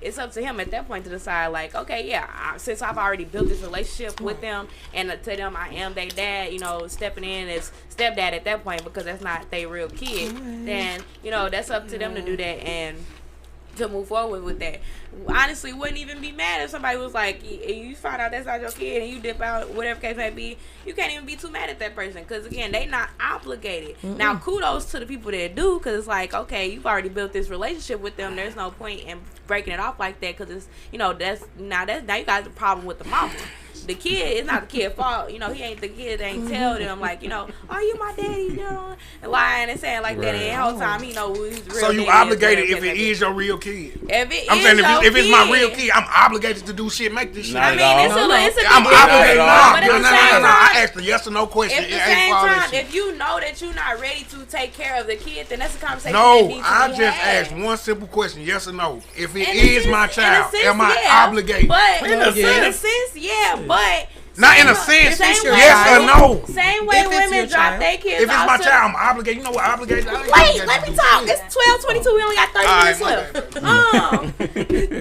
it's up to him at that point to decide. Like, okay, yeah, since I've already built this relationship with them, and to them I am their dad, you know, stepping in as stepdad at that point because that's not their real kid. Then you know that's up to them to do that and to move forward with that. Honestly, wouldn't even be mad if somebody was like, you find out that's not your kid and you dip out, whatever case may be. You can't even be too mad at that person because again, they not obligated. Now, kudos to the people that do, because it's like, okay, you've already built this relationship with them. There's no point in breaking it off like that because it's, you know, now you got the problem with the mama. The kid, it's not the kid's fault. You know, the kid ain't tell them like, you know, are you my daddy? You know, and lying and saying like that. And the whole time he know who his real. So you daddy obligated is, if it is your real kid. I'm saying if it's my real kid, I'm obligated to do shit, make this shit. Not I at mean, all. it's a I'm big obligated. difference. But at No. the same I time, asked a yes or no question. at It the ain't same for all that time, shit. if you know that you're not ready to take care of the kid, then that's a conversation. that No, needs to I be just had. asked one simple question, yes or no. If it In a is sense- my in a child, sense, am I yeah. obligated? But In a in a sense. sense, yeah, but Not in a same- sense, same way- yes or no. Same way If it's your women drop child. their kids If it's off my to- child, I'm obligated. You know what obligated? I ain't Wait, obligated let to me do talk. shit. It's 12:22. We only got 30 All minutes right, left.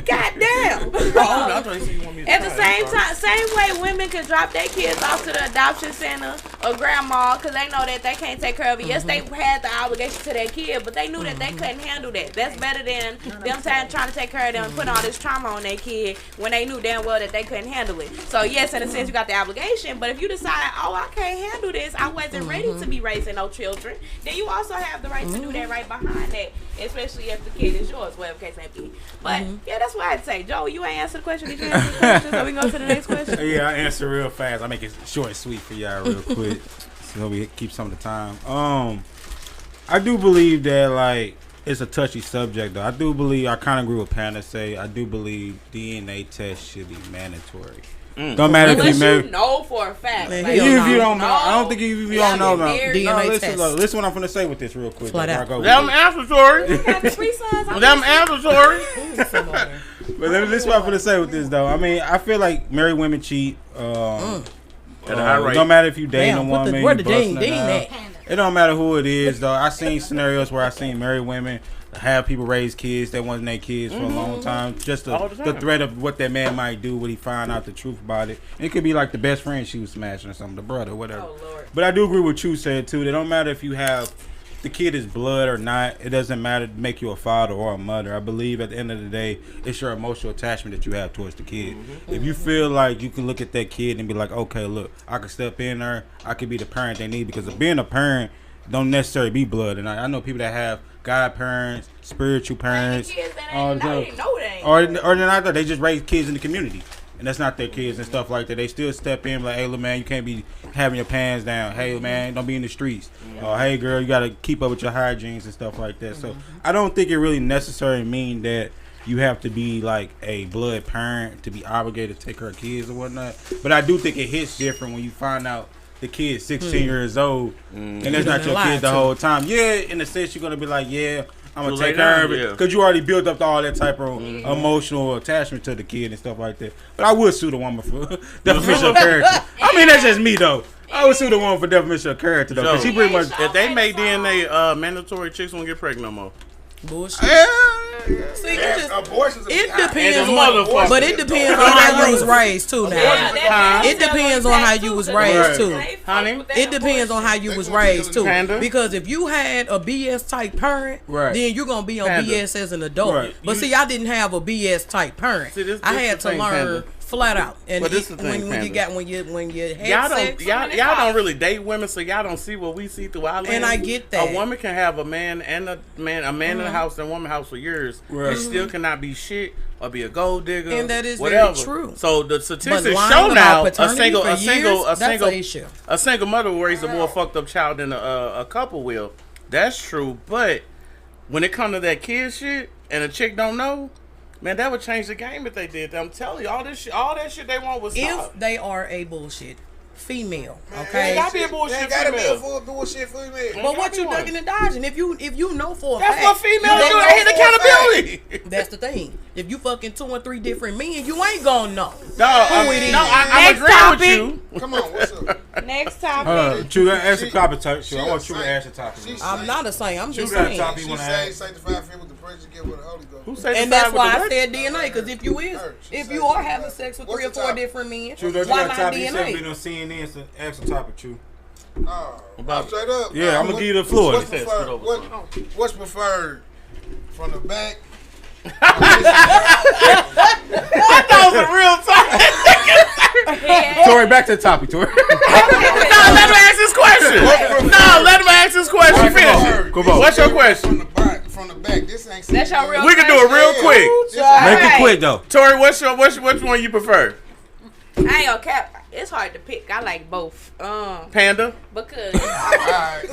Goddamn. I thought you said you want me to At the try. same time, same way women can drop their kids off to the adoption center or grandma because they know that they can't take care of it. Yes, they had the obligation to their kid, but they knew that they couldn't handle that. That's better than them trying to take care of them and put all this trauma on their kid when they knew damn well that they couldn't handle it. So yes, in a sense, you got the obligation, but if you decide, oh, I can't handle this, I wasn't ready to be raising no children, then you also have the right to do that right behind that, especially if the kid is yours, whatever case may be. But yeah, that's what I'd say. Joe, you ain't answered the question. Did you answer the question? So we can go to the next question. Yeah, I answer real fast. I make it short and sweet for y'all real quick, so we keep some of the time. I do believe that like it's a touchy subject though. I do believe I kind of agree with Panda say. I do believe DNA tests should be mandatory. Don't matter if Unless you marry. you know for a fact. Man, Like, hell Even if you no. don't know, I don't think you don't know. No, DNA no, listen, test. look, listen what I'm finna say with this real quick. Flat before I out. go with Them it. accessory. got the free sons. Them accessory. But this is what I'm finna say with this though. I mean, I feel like married women cheat. At a high rate. Don't matter if you dating Damn, a what the- woman, where you the ding busting her ding down. at? It don't matter who it is though. I seen scenarios where I seen married women have people raise kids that wasn't their kids for a long time. Just All the the time. threat of what that man might do when he find out the truth about it. And it could be like the best friend she was smashing or something, the brother, whatever. Oh, Lord. But I do agree with you said too. It don't matter if you have the kid is blood or not. It doesn't matter to make you a father or a mother. I believe at the end of the day, it's your emotional attachment that you have towards the kid. If you feel like you can look at that kid and be like, okay, look, I can step in there. I could be the parent they need, because being a parent don't necessarily be blood. And I know people that have godparents, spiritual parents, Kids that all ain't the know, time. they know they ain't. Or they're not that. They just raise kids in the community. And that's not their kids and stuff like that. They still step in like, hey, little man, you can't be having your pants down. Hey, man, don't be in the streets. Or, hey, girl, you got to keep up with your hygiene and stuff like that. So I don't think it really necessarily mean that you have to be like a blood parent to be obligated to take care of kids or whatnot. But I do think it hits different when you find out the kid 16 years old, and that's not your Lied kid the to. whole time. Yeah, in a sense, you're gonna be like, yeah, I'm gonna So take later care on, of it yeah. because you already built up all that type of emotional attachment to the kid and stuff like that. But I would sue the woman for defamation of character. I mean, that's just me though. I would sue the woman for defamation of character though, because she pretty much. If they make DNA mandatory, chicks won't get pregnant no more. Bullshit. See, you just, Abortions. it And depends the on, motherfucker. but it depends on how you was raised too. Now, it depends on how you was raised too. Honey? It depends on how you was raised too. Panda? Because if you had a BS type parent, Right. then you're gonna be on Panda. BS as an adult. Right. But You- see, I didn't have a BS type parent. See, this I the had to thing, learn Panda. flat out. And But this the thing, when you Panda. got when you had Y'all sex, don't y'all don't really date women, so y'all don't see what we see through our lens. And I get that. A woman can have a man in the house and a woman house for years, Right. and still cannot be shit or be a gold digger. And that is very whatever. true. So the but statistics lying show about now paternity for years, that's an issue. a single mother will raise a more fucked up child than a couple will. That's true, but when it comes to that kid shit and a chick don't know, man, that would change the game if they did. I'm telling you, all that shit they want was stop. If they are a bullshit female, They okay. gotta be a bullshit Gotta be a female. full bullshit female. But what you ducking and dodging? If you know for a That's fact, what females you do. know They hit for a fact, accountability. That's the thing. If you fucking 2 or 3 different men, you ain't gonna know. No, it is. I'm Next agreeing with you. Come on, what's up? Next topic. True, ask the topic. I she want a you to saint. ask the topic. She I'm not a saint. I'm just got a saying. topic. She wanna say ask? sanctified filled with the precious gift with the Holy Ghost. Who said And the that's side with why the I said DNA. Because if you if you are having sex with 3 or 4 different men, True, don't you why got a not topic? You said been DNA? on CNN, so ask the topic, True. About straight up. Yeah, I'm gonna give you the floor. What's preferred? What's preferred from the back? That was a real topic. Tori, back to the topic, Tori. No, let him ask his question. No, let him ask his question. Finish. Come on. What's your question? From the back. This ain't. That's your real We can do it real quick. Make it quick though. Tori, which one you prefer? I ain't gonna cap. It's hard to pick. I like both. Panda? Because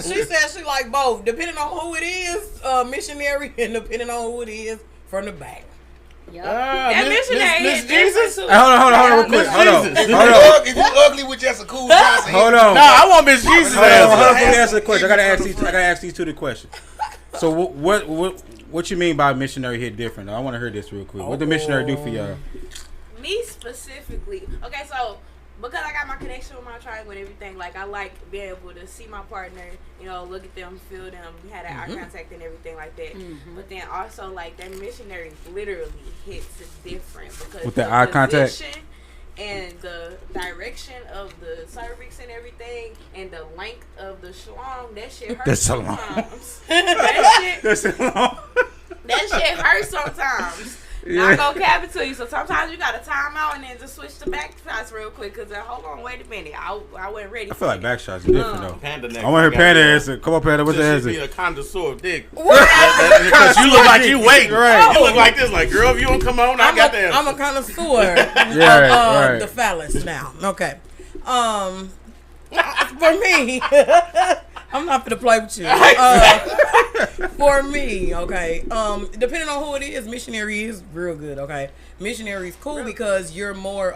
She said she like both, depending on who it is, missionary, and depending on who it is from the back. that missionary Miss is Jesus? different too. Hold on, real quick. Hold on. If you ugly with just a cool Johnson, Hold on. No, I want Miss Jesus Hold on, answer. let me answer the question. I gotta ask these two the question. So what you mean by missionary hit different? I want to hear this real quick. What the missionary do for y'all? Me specifically. Okay, so because I got my connection with my tribe and everything, like I like being able to see my partner, look at them, feel them, have that eye contact and everything like that. But then also like that missionary literally hits different because With the eye contact? position and the direction of the cervix and everything and the length of the schlong, that shit hurts That's so long. sometimes. that That's long. shit hurts sometimes. Not gonna cap it to you. So sometimes you gotta time out and then just switch to back shots real quick. Cause hold on, wait a minute. I wasn't ready. I feel like back shots are different though. Panda next. I want to hear Panda answer. Come on, Panda. What's the Just be answer? a connoisseur of dick. Because you look like you waiting. Right. You look like this. Like, girl, if you don't come on, I got the answer. I'm a connoisseur right. of the phallus now. Okay. For me, I'm not gonna play with you. For me, okay. Depending on who it is, missionary is real good. Okay, missionary is cool because you're more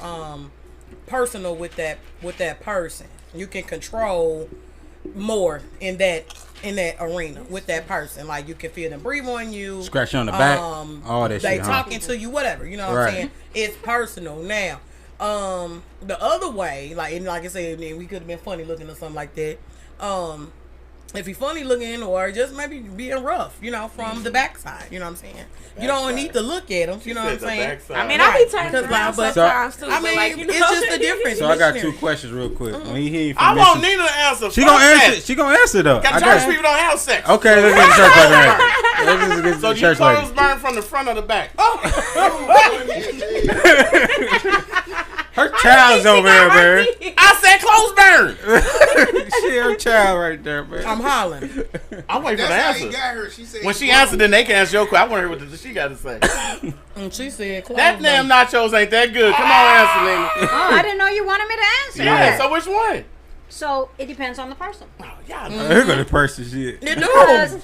personal with that person. You can control more in that arena with that person. Like you can feel them breathe on you, Scratch you on the back, all that they shit. Huh? talking to you, whatever. You know what Right. I'm saying? It's personal now. The other way, like I said, we could have been funny looking or something like that. If you're funny looking or just maybe being rough, from the backside, you know what I'm saying? You don't need to look at them, you know what I'm saying? I mean, I be turning Because, around but- sometimes too. I but mean, like, it's just the difference. So I got Missionary. 2 questions real quick. When he hear you from I want mission- Nina to answer. She Fuck gonna answer. that. She gonna answer though. Got I church got. people don't have sex. Okay, let's get the church like that. Let's just get So the you church clothes like burn from the front or the back? her child's over there, man. I said clothes burn. She her child right there, man. I'm hollering. I'm waiting for the that's how he answer. got her. She said When she answered, then they can answer your question. I want to hear what she got to say. And she said, That damn nachos ain't that good. Come on, answer, Nina. Oh, I didn't know you wanted me to answer. Yeah. So which one? So it depends on the person. Oh, yeah. Here go the person shit. You Because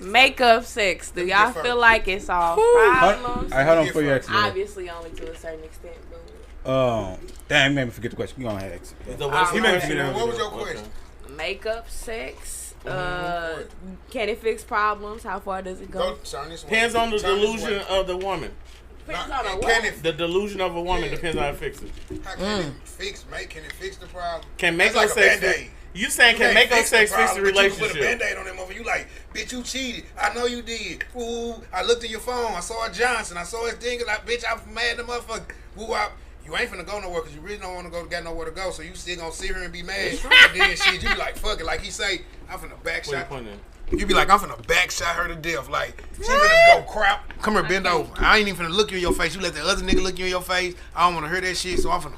Makeup sex. Do y'all feel like it's all problems? I hold on for you. Actually, Obviously, only to a certain extent. damn, you made me forget the question. You gonna ask. He made me forget. What was your question? Makeup sex. Can it fix problems? How far does it go? Depends on the delusion of the woman. Depends on the Can what? it The delusion of a woman depends on how it fixes. How can it fix? Can it fix the problem? Can That's makeup like a sex? Band-Aid. You saying can can't makeup fix the sex fix the problem, but you can put a relationship? Band-Aid on that motherfucker. You like, bitch, you cheated. I know you did. Ooh, I looked at your phone. I saw a Johnson. I saw his thing. Like, bitch, I'm mad at the motherfucker. Woo, you ain't finna go nowhere because you really don't want to go. Got nowhere to go. So you still gonna sit here and be mad. And then shit, you be like, fuck it. Like he say, I'm finna back shot. You be like, I'm finna back shot her to death. Like, she finna go crap. Come here, bend over. I ain't even finna look you in your face. You let that other nigga look you in your face. I don't want to hear that shit, so I'm finna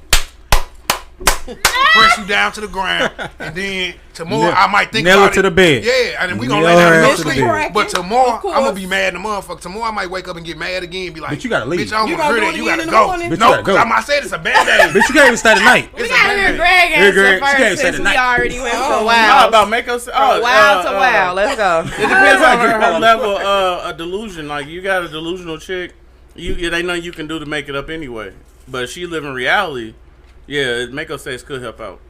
press you down to the ground. And then tomorrow I might think nail about it to the bed. Yeah, and then we gonna Nail lay down her and go ass to the sleep. bed. But tomorrow, I'm gonna be mad in the motherfucker. Tomorrow I might wake up and get mad again and be like, But you gotta leave. Bitch, I don't You want to gonna hear do that. it You again gotta in the go. morning? Bitch, you No, gotta go. I said it's a Band-Aid. Bitch, you can't even stay the night. We gotta hear Greg Here, answer Greg. She can't first say since the we night. already went from Wow. wild. About makeup sex? Wild to wild. Let's go. It depends on her level of delusion. Like you got a delusional chick, it ain't nothing you can do to make it up anyway. But if she live in reality, yeah, makeup sex could help out.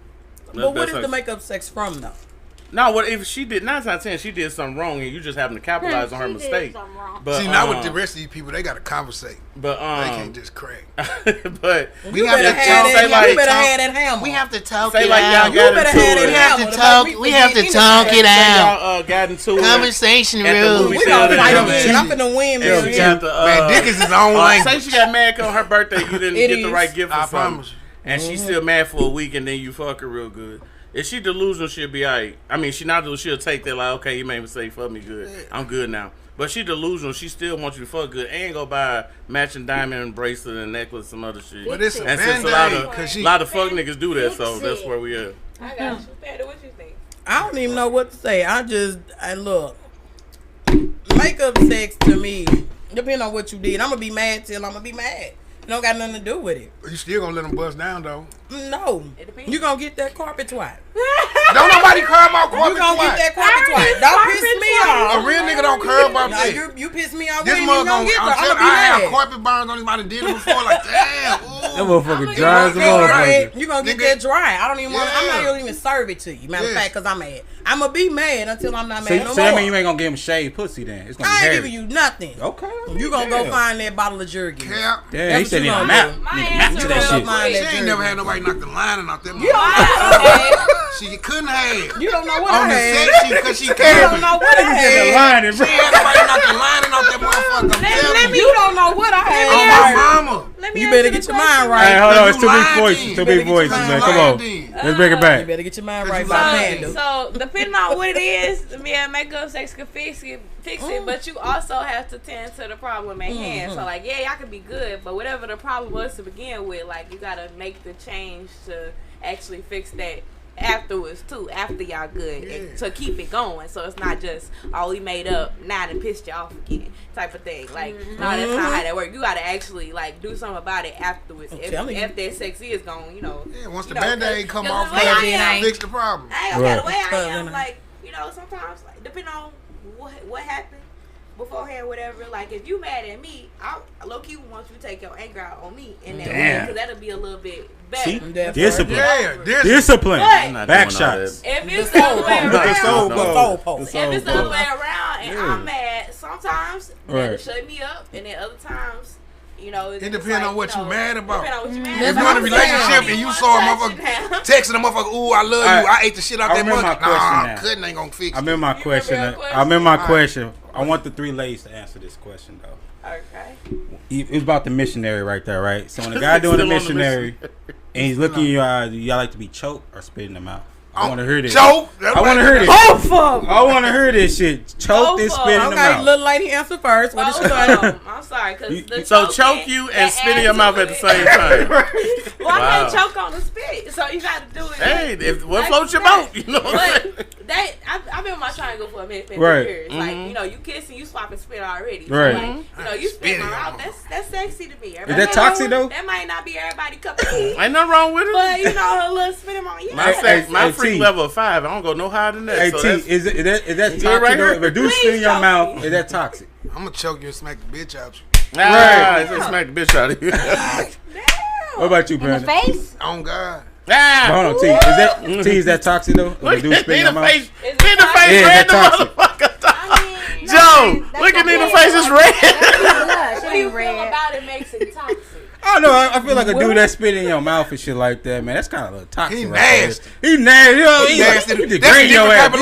But what is the makeup sex from though? No, what if she did 9 times 10 she did something wrong and you just happen to capitalize on her She did mistake. something wrong. But See, not with the rest of these people, they gotta conversate. But They can't just crack. but You better have that hammer. We have to talk say it like out. y'all got into it. We have to talk it Say out. y'all got into it. Conversation At the rules. movie We theater. gonna fight Yeah. again. I'm finna win Yeah, this. we got the, Man, Dick is his own say language. she got mad on her birthday, you didn't It get the is. right gift I or something. promise you. And she's still mad for a week and then you fuck her real good. If she delusional, she'll be alright. I mean, she not delusional, she'll take that like, okay, you made me say fuck me good. I'm good now. But she delusional, she still wants you to fuck good and go buy a matching diamond bracelet and necklace, some other shit. But it's a And since Band-Aid. a lot of fuck niggas do that, so that's where we at. I got you. Panda, what you think? I don't even know what to say. I look. Makeup sex to me, depending on what you did, I'm gonna be mad till I'm gonna be mad. It don't got nothing to do with it. You still gonna let them bust down though? No. It depends. You gonna get that carpet twat. Don't nobody care about You carpet gonna get twat. that carpet twat. Don't piss me A off. real nigga don't care about Nah, that. you piss me off. This We ain't mother even gonna get I'm there. I'm telling gonna I be have mad. carpet burns on anybody did it before. Like damn, That ooh. motherfucker dry as a You motherfucker. gonna get Nigga. that dry. I don't even want. I'm Yeah. not gonna even serve it to you. Matter of Yeah. fact, cause I'm mad. I'm gonna be mad until I'm not So, mad no so that more. mean you ain't gonna give him shaved pussy then? It's gonna be I ain't hairy. giving you nothing. Okay. You gonna go Damn. find that bottle of jerky. Cap. Yeah, he That's said what he you on gonna map. do. My Nigga, map answer to real that shit. Find She that ain't never jerky. had nobody knock the lining out that You don't motherfucker. know. She couldn't have. You don't know what On I the had. set, because she You can't. don't know what I The had. lining, She bro. ain't nobody knock the lining out that motherfucker. I'm telling you. You don't know what I On had. my mama. Let me You answer better the get your question. mind Hey, right. hold on. It's You too many lying voices. then. Too You many better get your voices, man. mind Come right on. then. Let's bring it You back. better get your mind right you by lying. Panda. So depending on what it is, yeah, makeup sex can fix it, but you also have to tend to the problem at hand. So like, yeah, y'all can be good, but whatever the problem was to begin with, like you gotta make the change to actually fix that afterwards too, after y'all good, and to keep it going. So it's not just we made up now and pissed you off again type of thing. Like no, that's not how that works. You gotta actually like do something about it afterwards. telling you. If that sex is gone, you know. Yeah, once the you know, Band-Aid come 'cause off, the way I then am- fix the problem. I ain't gonna get Right. away. I Well, am then- like, you know, sometimes like depending on what happened beforehand, whatever. Like if you mad at me, I low key want you to take your anger out on me in that way Damn. because that'll be a little bit better. See? That's Discipline. Yeah, this. Discipline. But I'm not Back doing all shots. that. if it's the other way With the around, soul No. pole. post. if it's the other way pole. around and Yeah. I'm mad, sometimes Right. that'll shut me up, and then other times. You know, It just depends like, on what you mad about. Depend on what you mad If about. you in a relationship You and you want saw a touch motherfucker it now. texting a motherfucker, ooh, I love you, Alright. I ate the shit out I that remember monkey. my question Nah, now. couldn't ain't gonna fix I it. remember my You question. remember your I remember my Alright. question. I want the 3 ladies to answer this question though. Okay. It's about the missionary right there, right? So when a guy doing a Still on the missionary and he's looking in your eyes, do y'all like to be choked or spitting them out? I want to hear this. Choke. I want to hear this. Both of them. I want to hear this shit. Choked and Both of spitting them. them Okay, out. little lady answer first. What is she saying? I'm sorry, because So choke you and spit in your mouth at the same time. Well, I can't Wow. choke on the spit, so you got to do it. Hey, what Like floats your that. boat? You know what I'm saying? But I've been with my triangle for a minute, for Right. years. Like, you know, you kissing, you swapping spit already. So, Right. like, you know, you spit my mouth. That's sexy to me. Is Everybody that toxic though? That might not be everybody cup of tea. Ain't nothing wrong with it. But, you know, a little spit in my mouth. My Hey, my hey, freak T. level of 5. I don't go no higher than that. Hey so T, that's- is that good toxic right though? here. If a dude Please spit in your choke mouth, me. is that toxic? I'm gonna choke you and smack the bitch out you. Right. So smack the bitch out of you. What about you, In the Brandon? face? On God. Ah. Hold on, T. Is that toxic though? If a Look dude at spit in your Nina mouth? face. Nina face Yeah, red, the that's toxic. motherfucker. I mean, Joe, that's look at not Nina red. face is red. Blush. What It do you ain't feel red. about it makes it toxic? I don't know. I feel like a dude that spit in your mouth and shit like that, man. That's kind of a little toxic. He right there. nasty. He nasty. You know, He nasty. He That's a degrade your different ass. type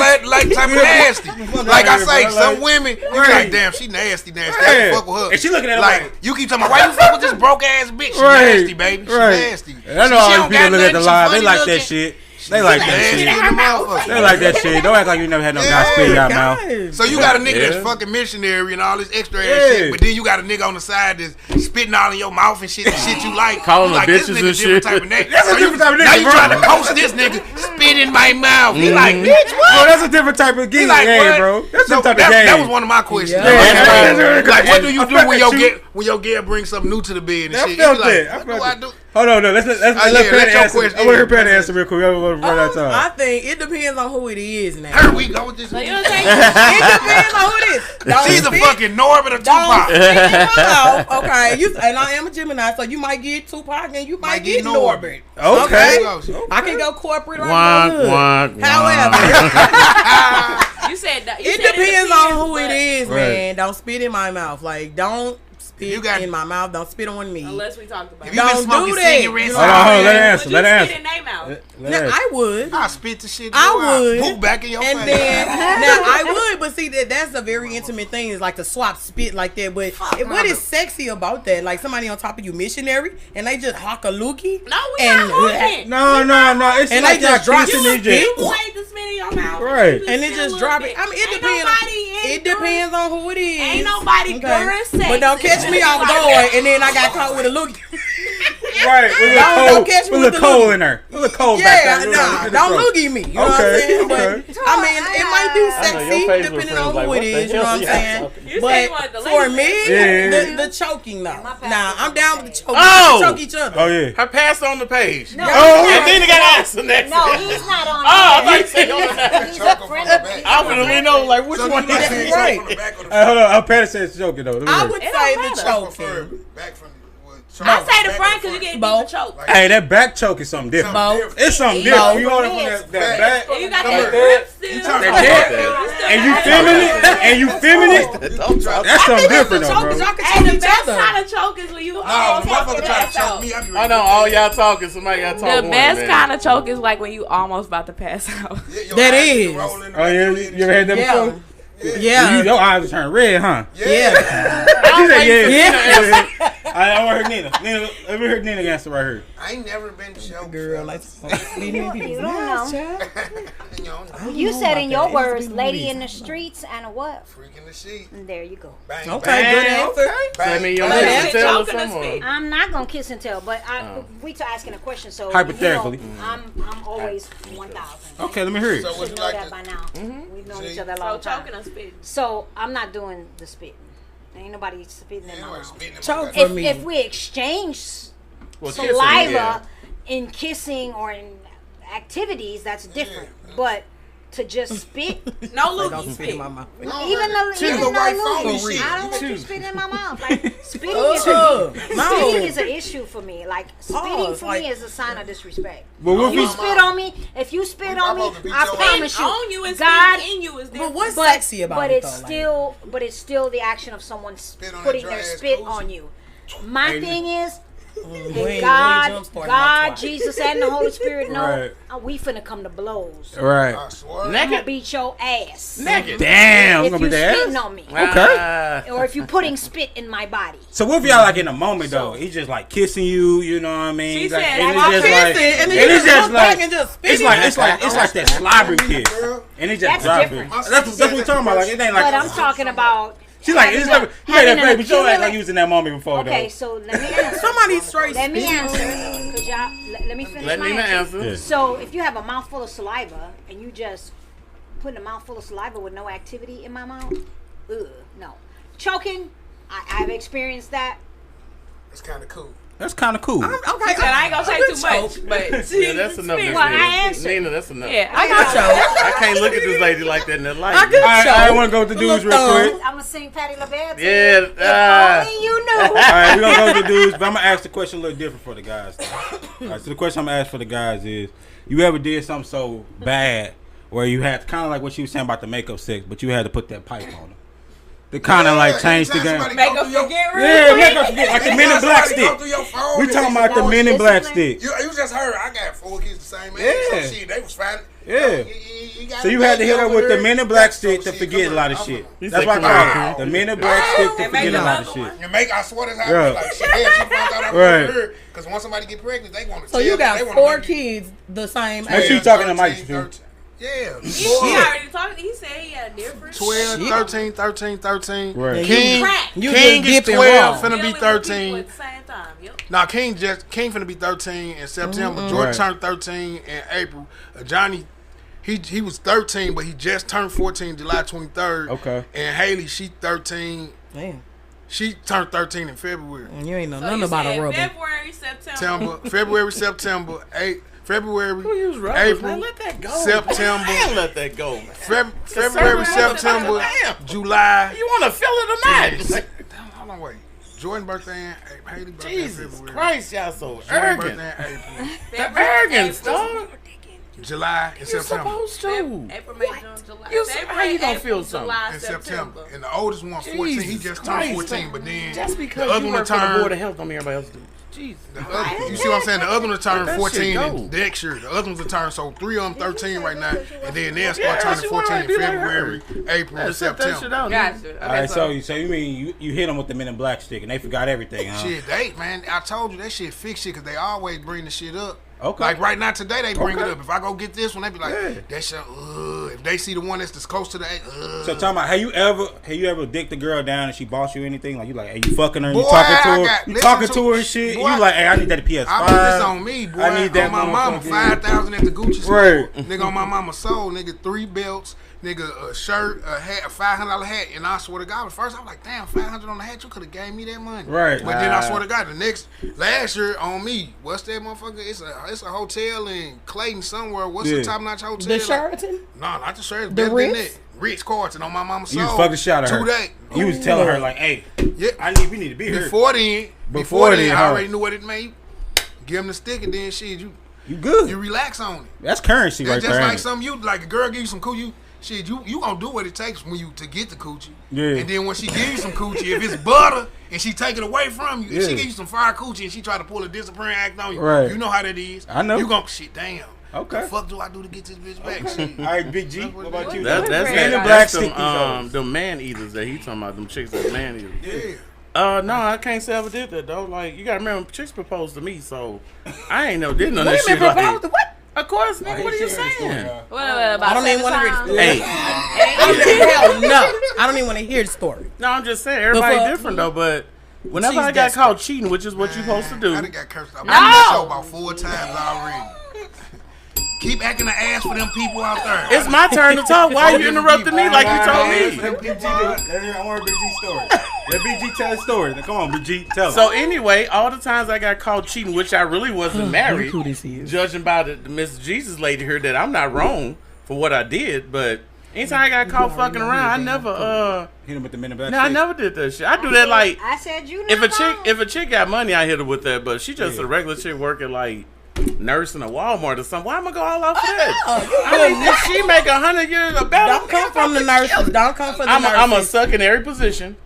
of type of nasty. Like I say, some women, you be Right. like, damn, she nasty. I Right. can fuck with her. And she looking at him like, like- you keep talking about, why you fuck with this broke ass bitch? She Right. nasty, baby. She Right. nasty. I know all don't these people got look at the nothing, she live. They funny like that looking. shit. They like that Nasty shit. in the motherfucker. They like that shit. Don't act like you never had no guy spit in your mouth. So you got a nigga Yeah. that's fucking missionary and all this extra ass Yeah. shit, but then you got a nigga on the side that's spitting all in your mouth and shit you like. Calling You them like, this bitches nigga and different shit. type of nigga. That's a So you- different type of nigga, Now you bro. trying to coach this nigga, spit in my mouth. He like, bitch, Bro, what? that's a different type of He game, like, what? bro. That's So some type of that, game. that was one of my questions. Yeah. Yeah. Like, what do you do when your You- girl brings something new to the bed and I shit? felt You like, that. I what felt do I that. do? Hold on, no. Let's yeah, let let Patty your answer. question I want to hear in. Patty answer real quick. I'm going to run out of I time. think it depends on who it is now. Here we go with this. So you don't think It depends on who it is. Don't She's a spit- fucking Norbert or Don't Tupac. spit in my mouth, okay? And I am a Gemini, so you might get Tupac and you might get Norbert. Okay. I can go corporate or I Wonk, can go hood. wonk, However, you said that? it depends on who it but is, Right. man. Don't spit in my mouth. Like, don't spit You got- in my mouth. Don't spit on me. Unless we talked about If it. you been Don't smoking do that. cigarettes, You Hold on, hold on. Let her Would answer. you Let her spit answer. in their mouth? Now, I would. I spit the shit. I would. Poop back in your And face. then now I would, but see that's a very intimate thing. Is like to swap spit like that. But what is sexy about that? Like somebody on top of you, missionary, and they just hawk a loogie. No, we And- not hooking. No. It's And like they just y'all drop kissing you and just- You wait to spit in your mouth. Right. And it just drop it. I mean, it depends. It depends on who it is. Ain't nobody during sex. But don't catch me off guard, and then I got caught with a loogie. Right. With a Don't little catch me coal, with with the a coal loogie. in there. With a coal back Yeah, there. nah, don't loogie me. You know what I'm Okay, saying? okay. But I mean, it might be I know your sexy face depending was on like, who what it the is. You know hell what I'm y'all saying? talking? You said you wanted But the for ladies. me, Yeah. the choking though. my pass Nah, is I'm down with the choking. Oh! We choke each other. Oh, yeah. Her pass on the page. No, Oh, And then they got to answer next. no, he's not on. Oh, I there. thought you said on the back. He's a friend of mine. I would have leaned over like, which one is That's it? right. Hold on. I'll Patty says joking, though. Let me I hear. would It say don't the matter. choking. Back from I say the front because you get Both. deeper choke. Hey, that back choke is something different. Both. It's something No, different. You for hold it me from it's that back. And you got Come that here. grip still. And you feminine. And you feminine. That's something different, though, Chokers, bro. y'all can Hey, choke the each best other. kind of choke is when you No, almost the have motherfucker to try to pass choke out. me. I be I know all y'all talking. Somebody got to talk The more best than kind of choke is like when you almost about to pass out. That is. Oh, yeah. You ever had that Yeah. before? Yeah. Your eyes turn red, huh? Yeah. She said, yeah. Yeah. I want her Nina. Let me hear Nina answer right here. I ain't never been choked. Girl, like You don't know. You know, You said in your that. words, It's lady been in the streets and a what? freaking the sheet. And there you go. Bang, Okay, bang, good answer. bang, I mean, your Let kiss it and tell or choke in the something. spit. I'm not gonna kiss and tell, but we to asking a question, so Hypothetically. you know, I'm always 1,000. Okay, let me hear it. So You what should you know like that to? by now. We've known See? each other a So long time. choking or spitting. So I'm not doing the spitting. Ain't nobody spitting in my Anyway, mouth. spitting in Choke my for back. me. If we exchange Well, kissing, saliva yeah. in kissing or in activities, that's different. But to just spit, No Don't loogie spit spit. in my mouth. even the white phone loogies, shit. I don't want you Choose. spitting in my mouth. Like spitting Ugh, spitting no. is an issue for me. Like spitting Pause, for like- me is a sign of disrespect. But what If you we spit on me, if you spit on me, supposed to beat I your promise you, On you and God. spitting in you is But different. what's sexy about But it it's though? still, the action of someone Spit on putting that their dry ass spit coochie. on you. My thing is, Like, God, Jesus, and the Holy Spirit know Right. we finna come to blows. Right. I swear. I'm gonna Naked? beat your ass. Naked. Damn, If gonna you be that. spitting on me, Ah. or if you putting spit in my body. So what if y'all like in a moment though? He's just like kissing you, you know what I mean? She Like, said, and "I'm it's just like, kissing," and then and you it's just just look back like, and just spit it's it. like that slobbering kiss, Girl. and it just That's drops it. different. That's what we talking about. Like it ain't like. But I'm talking about. She like it's never. You made that having an baby. Show act like accumulate- you was in that moment before Okay, though. so let me answer. Somebody straight. Let me spit. answer. Cause y'all, let me finish Let my Nina answer. answer. Yeah. So if you have a mouthful of saliva and you just putting a mouthful of saliva with no activity in my mouth. Ugh, no. Choking, I've experienced that. It's kind of cool. That's kind of cool. Okay, and I ain't gonna say too much, but Yeah, that's enough. Speak. Well, I answered. Nina, that's enough. Yeah, I got choked. I can't look at this lady like that in the light. I got I want to go with the dudes real quick. I'm gonna sing Patti LaBelle. to Yeah, you. If only you knew. All right, we're going to go with the dudes, but I'm going to ask the question a little different for the guys. All right, so the question I'm going to ask for the guys is, you ever did something so bad where you had, kind of like what she was saying about the makeup sex, but you had to put that pipe on her? To kind of like change the game. make them forget real Yeah, quick. make us forget. Like the Men in Black stick. We talking about the Men in Black stick. You just heard. I got 4 kids the same age. Yeah. So shit, they was fine. Yeah. got So you had to hit her with the Men in Black stick to forget a lot of shit. That's why I call it the Men in Black stick to forget a lot of shit. And make, I swear that's how Yeah. I like shit. Yeah, she found out I Right. was her. Because once somebody get pregnant, they want to So you got 4 kids the same Make sure you age. talking to Mike, too. Yeah. He already talked. He said he had a different 12, 13, 13, 13. Right. King, Crack. You King just is dipping 12, raw. finna be Dealing with people 13. at the same time. Yep. Nah, King finna be 13 in September. Jordan Right. turned 13 in April. Johnny, he was 13, but he just turned 14 July 23rd. Okay. And Haley, she 13. Damn, She turned 13 in February. you ain't know So nothing you about a said rubber. February, September. February, September, February, Who use rubbers, April, man? Let that go. September. Man, let that go, man. February, September, Damn. July. You want to feel it or not? Damn, hold on, wait. Jordan birthday in April. Haley birthday in Jesus February. Christ, y'all so Jordan arrogant. birthday in April. The arrogance, dog. July and You September. supposed to. April, May, June, July. You February, how you gonna April, feel something? July, In September. September. And the oldest one, 14. He Jesus just Christ, turned 14, man. but then Just because the other you one work for the board turned. of health don't mean everybody else do. Jesus. You see what I'm saying? The other one turned Let that 14 shit in go. next year. The other one's a turn, so 3 of them 13 right now, and then they'll Yeah, start turning she wanna 14 in be like February, April, Yeah, and set that shit September. out. Gotcha. Okay, All right, so you mean you hit them with the Men in Black stick and they forgot everything, huh? Shit, man, I told you that shit fix shit because they always bring the shit up. Okay. Like right now today they bring Okay. it up. If I go get this one, they be like, Yeah. that shit. If they see the one that's close to the, So talking about, have you ever dicked the girl down and she bossed you anything? Like you like, hey, you fucking her and Boy, you talking to I her, got- you listen talking to- to her and shit. boy, you like, hey, I need that PS5. I put this on me, boy. I need that on my mama, motherfucking- 5,000 at the Gucci store. Right. Nigga on my mama soul, nigga 3 belts, nigga a shirt, a hat, a $500 hat, and I swear to God, at first I was like, damn, 500 on the hat, you could have gave me that money. Right. But then I swear to God, last year on me, what's that motherfucker? It's a hotel in Clayton somewhere. What's Yeah. the top notch hotel? The Sheraton? No, not the Sheraton. The Better than Ritz? that. Ritz Carlton on my mama's soul. You was fucking shot at her. 2 days. You was telling her like, hey, Yeah. we need to be here. Before then, Before then, I huh? already knew what it meant. Give him the stick and then shit, you good. relax on it. That's currency right That's just there. like ain't it? something you like a girl give you some coochie. Shit, you gonna do what it takes when you to get the coochie. Yeah. And then when she give you some coochie, if it's butter and she take it away from you, if she Yeah. give you some fire coochie and she try to pull a disciplinary act on you, Right. you know how that is. I know. You gonna shit, damn. Okay. The fuck do I do to get this bitch back? Shit. All right, Big G. What about you? That's Men in that, Black that's stick them, these them man eaters that he talking about. Them chicks that man eaters. Yeah. No, I can't say I ever did that though. Like you gotta remember, chicks proposed to me, so I ain't never did none of that Women shit. proposed to Like, what? of course, nigga. What are you saying? What about I don't even want to hear the times? story. Hey, Hell no. I don't even want to hear the story. no, I'm just saying everybody fuck? different though. But whenever She's I got desperate. caught cheating, which is what you're supposed to do, I done got cursed out. No! I've been show about 4 times already. Keep acting the ass for them people out there. it's my turn to talk. Why you interrupting me like you told me? Let Big G do it. I want Big G story. Let Big G tell the story. Now, come on, Big G, tell So it. anyway, all the times I got caught cheating, which I really wasn't married, who this is. judging by the Miss Jesus lady here, that I'm not wrong for what I did. But anytime I got caught fucking around, I never Hit him with the Men in Black no, I stick. never did that shit. I do that like I said you if not a chick got money, I hit her with that. But she just Yeah. a regular chick working like nurse in a Walmart or something. Why am I go all out for that? Oh, I mean, if she make 100 years or better, Don't come from the nurses. Don't come from the I'm a nurses. suck in every position.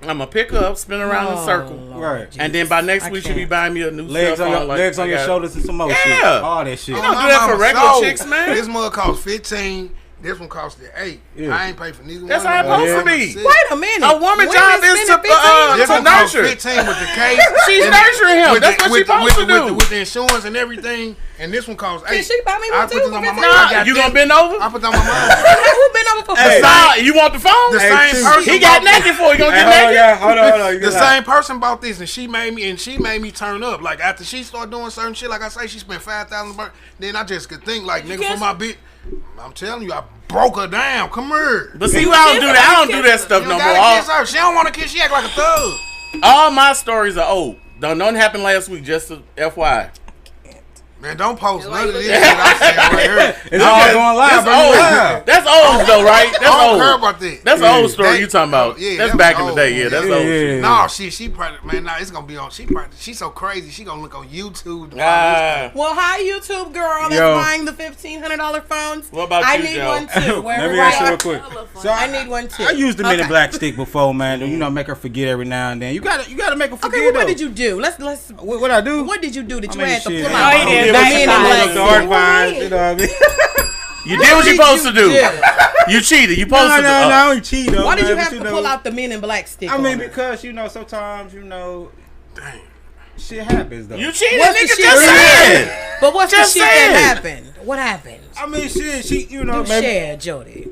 I'm a pick up, spin around in a circle. Right. And then by next I week, she'll be can't. buying me a new Legs cell on phone. your, like, legs on I your got- shoulders and some more shit. Yeah. All that shit. You don't do that for regular chicks, man. This mug cost 15. This one costed 8. Yeah. I ain't paid for neither That's one. how of it's them. supposed to be. Yeah. Wait a minute. A woman Women job is spending 15? This to one cost nurture. 15 with the case. She's and nurturing him. with That's the- what with she the- supposed to with do. With the insurance and everything. And this one cost 8. Can she buy me I one put too? this on my For mom. 15? I got You this. gonna bend over? I put that on my mom. Who been over for The 15? side- you want the phone? The Hey, same too. person. He got naked for. You gonna Hey, get hold on, naked? yeah. Hold on. You The got- same person bought this, and she made me turn up. Like after she started doing certain shit, like I say, she spent $5,000. Then I just could think like, nigga, for my bitch, I'm telling you, I broke her down. Come here. But see, I don't do that. I don't do that stuff You no gotta more. kiss her. She don't want to kiss. She act like a thug. All my stories are old. Nothing happened last week. Just to FYI. Man, don't post none of this shit I said right here. It's all going live, That's bro. old. Live. That's old though, right? That's I don't old. care about that. That's an old story That- you talking about. yeah, That's that back was in the day. Yeah, old. that's Yeah, old. yeah. shit. No, she probably, man, nah, it's gonna be on. She's so crazy. She gonna look on YouTube. Ah. Well, hi YouTube girl that's Yo. buying the $1,500 phones. What about I you, need Joe? one too. Where Let me right? ask you real quick. So I need one too. I used the Men in Okay. Black stick before, man. You know, make her forget every now and then. You gotta make her forget. Okay, well, what though. did you do? Let's. What I do? What did you do that I you mean, had to shit. pull I out? don't did. give a That's shit. fine. Little dark vibes, you know what I mean? You did what you supposed to do. You cheated. You supposed No, to do. I don't cheat though. Why did you man, have but to know, pull out the Men in Black stick? I on mean, her? because sometimes shit happens though. You cheated, What's the nigga. shit Just that saying. happened? But what's Just the shit saying. that happened? What happened? I mean, shit. She, You maybe, share, Jody.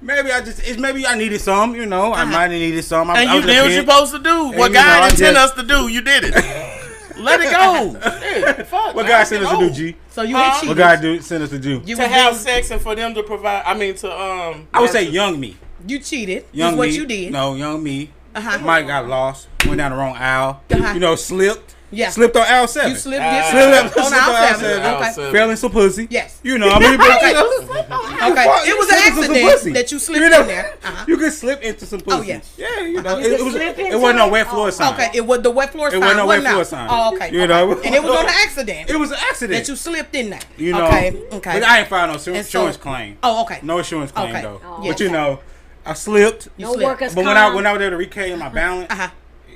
maybe I needed some. I might have needed some. And I you was a did what kid. you're supposed to do. What you know, I God intended just- us to do, you did it. Let it go. Shit, fuck, What man, God I'm sent us getting to do, old. G? So you Huh? had What cheated. God sent us to do? You To was have being- sex and for them to provide. I mean, to I would say young me. You cheated. Young is what me. you did. No, young me. Uh-huh. Might got lost. Went down the wrong aisle. Uh-huh. Slipped. Yeah. Slipped on aisle 7. You slipped. Slipped on on aisle aisle 7. 7. Okay. Fell in some pussy. Yes. I mean, but, Okay. Okay. fuck, It was you an slip into some pussy. accident that you slipped in there. Uh-huh. You could slip into some pussy. Oh, yes. Yeah, You it could was. slip It into wasn't no it? wet floor Oh. sign. Okay. It was the wet floor sign. wasn't no wet wasn't floor it? sign. Oh, okay. You okay. know? And it was on an accident. It was an accident. That you slipped in there. Okay. Okay. But I ain't filed no And insurance so- claim. Oh, okay. No insurance claim Okay. though. Oh, But okay. I slipped. You No slipped. workers' But comp. when I was there to reclaim my balance, Uh-huh.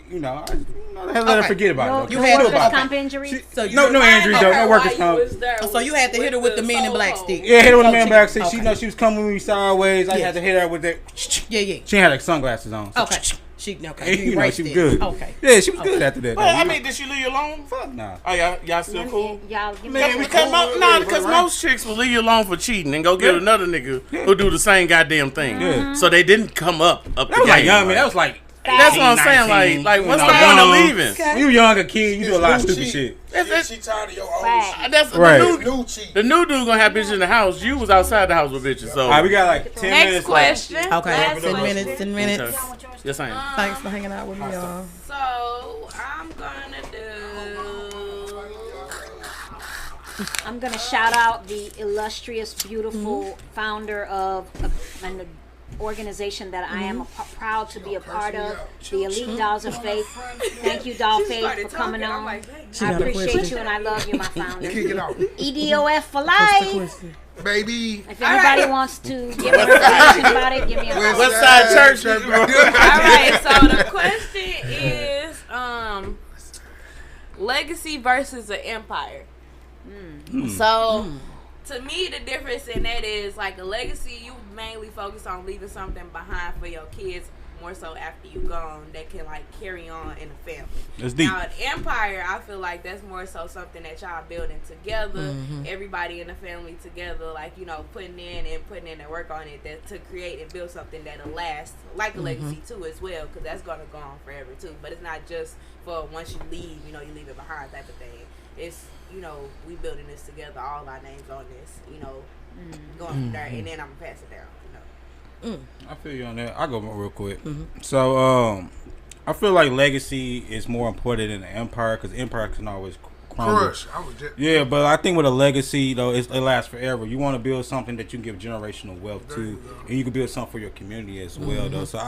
I let her Okay. forget about No, it. no She knew workers' about comp it. injuries. So you No injuries though. No workers' comp. So you had to hit her with the Men in Black stick. Yeah, hit her with the Oh, man she- back. She okay. know she was coming with me sideways. I Yeah. had to hit her with that. Yeah, yeah. She had like sunglasses on. So Okay. She okay. You she erased was it. good. Okay. Yeah, she was good after that. But, though. I mean, did she leave you alone? fuck nah. Oh, y'all still cool? Y'all give me Man, Because most chicks will leave you alone for cheating and go get another nigga who do the same goddamn thing. Yeah. So they didn't come up That the was like game, young man. right? That was like. That's what I'm 18, saying. 19, Like what's you the know, point of young. leaving? When you young a kid, you do a lot of New stupid cheat. shit. That's- She tired of your old Right. shit. That's Right. New cheat. the new dude gonna have bitches in the house. You was outside the house with bitches. So All right, we got like 10 Next minutes. question. Okay. Last 10 question. minutes. 10 minutes. Okay. Yes, I am. Thanks for hanging out with me, y'all. So I'm gonna do. I'm gonna shout out the illustrious, beautiful founder of an organization that I am proud to be a part of, the Elite Dolls of Faith. Thank you, Doll Faith, for coming on. I got a appreciate question. you and I love you, my founder. Kick it out. EDOF for life. Baby. If anybody wants to give me information about it, give me a call. West Side Church. All right. So the question is, legacy versus an empire. So, to me, the difference in that is like a legacy. You mainly focus on leaving something behind for your kids, more so after you gone, that can like carry on in the family. That's deep. Now, an empire, I feel like that's more so something that y'all building together, everybody in the family together, like putting in the work on it to create and build something that'll last, like a legacy too as well, because that's gonna go on forever too. But it's not just for once you leave, you leave it behind type of thing. It's we building this together, all our names on this, going from there, and then I'm gonna pass it down. I feel you on that. I'll go real quick. So, I feel like legacy is more important than the empire because empire can always crumble. Crush. I was just. Yeah, but I think with a legacy though, it lasts forever. You want to build something that you can give generational wealth to, and you can build something for your community as well, though. So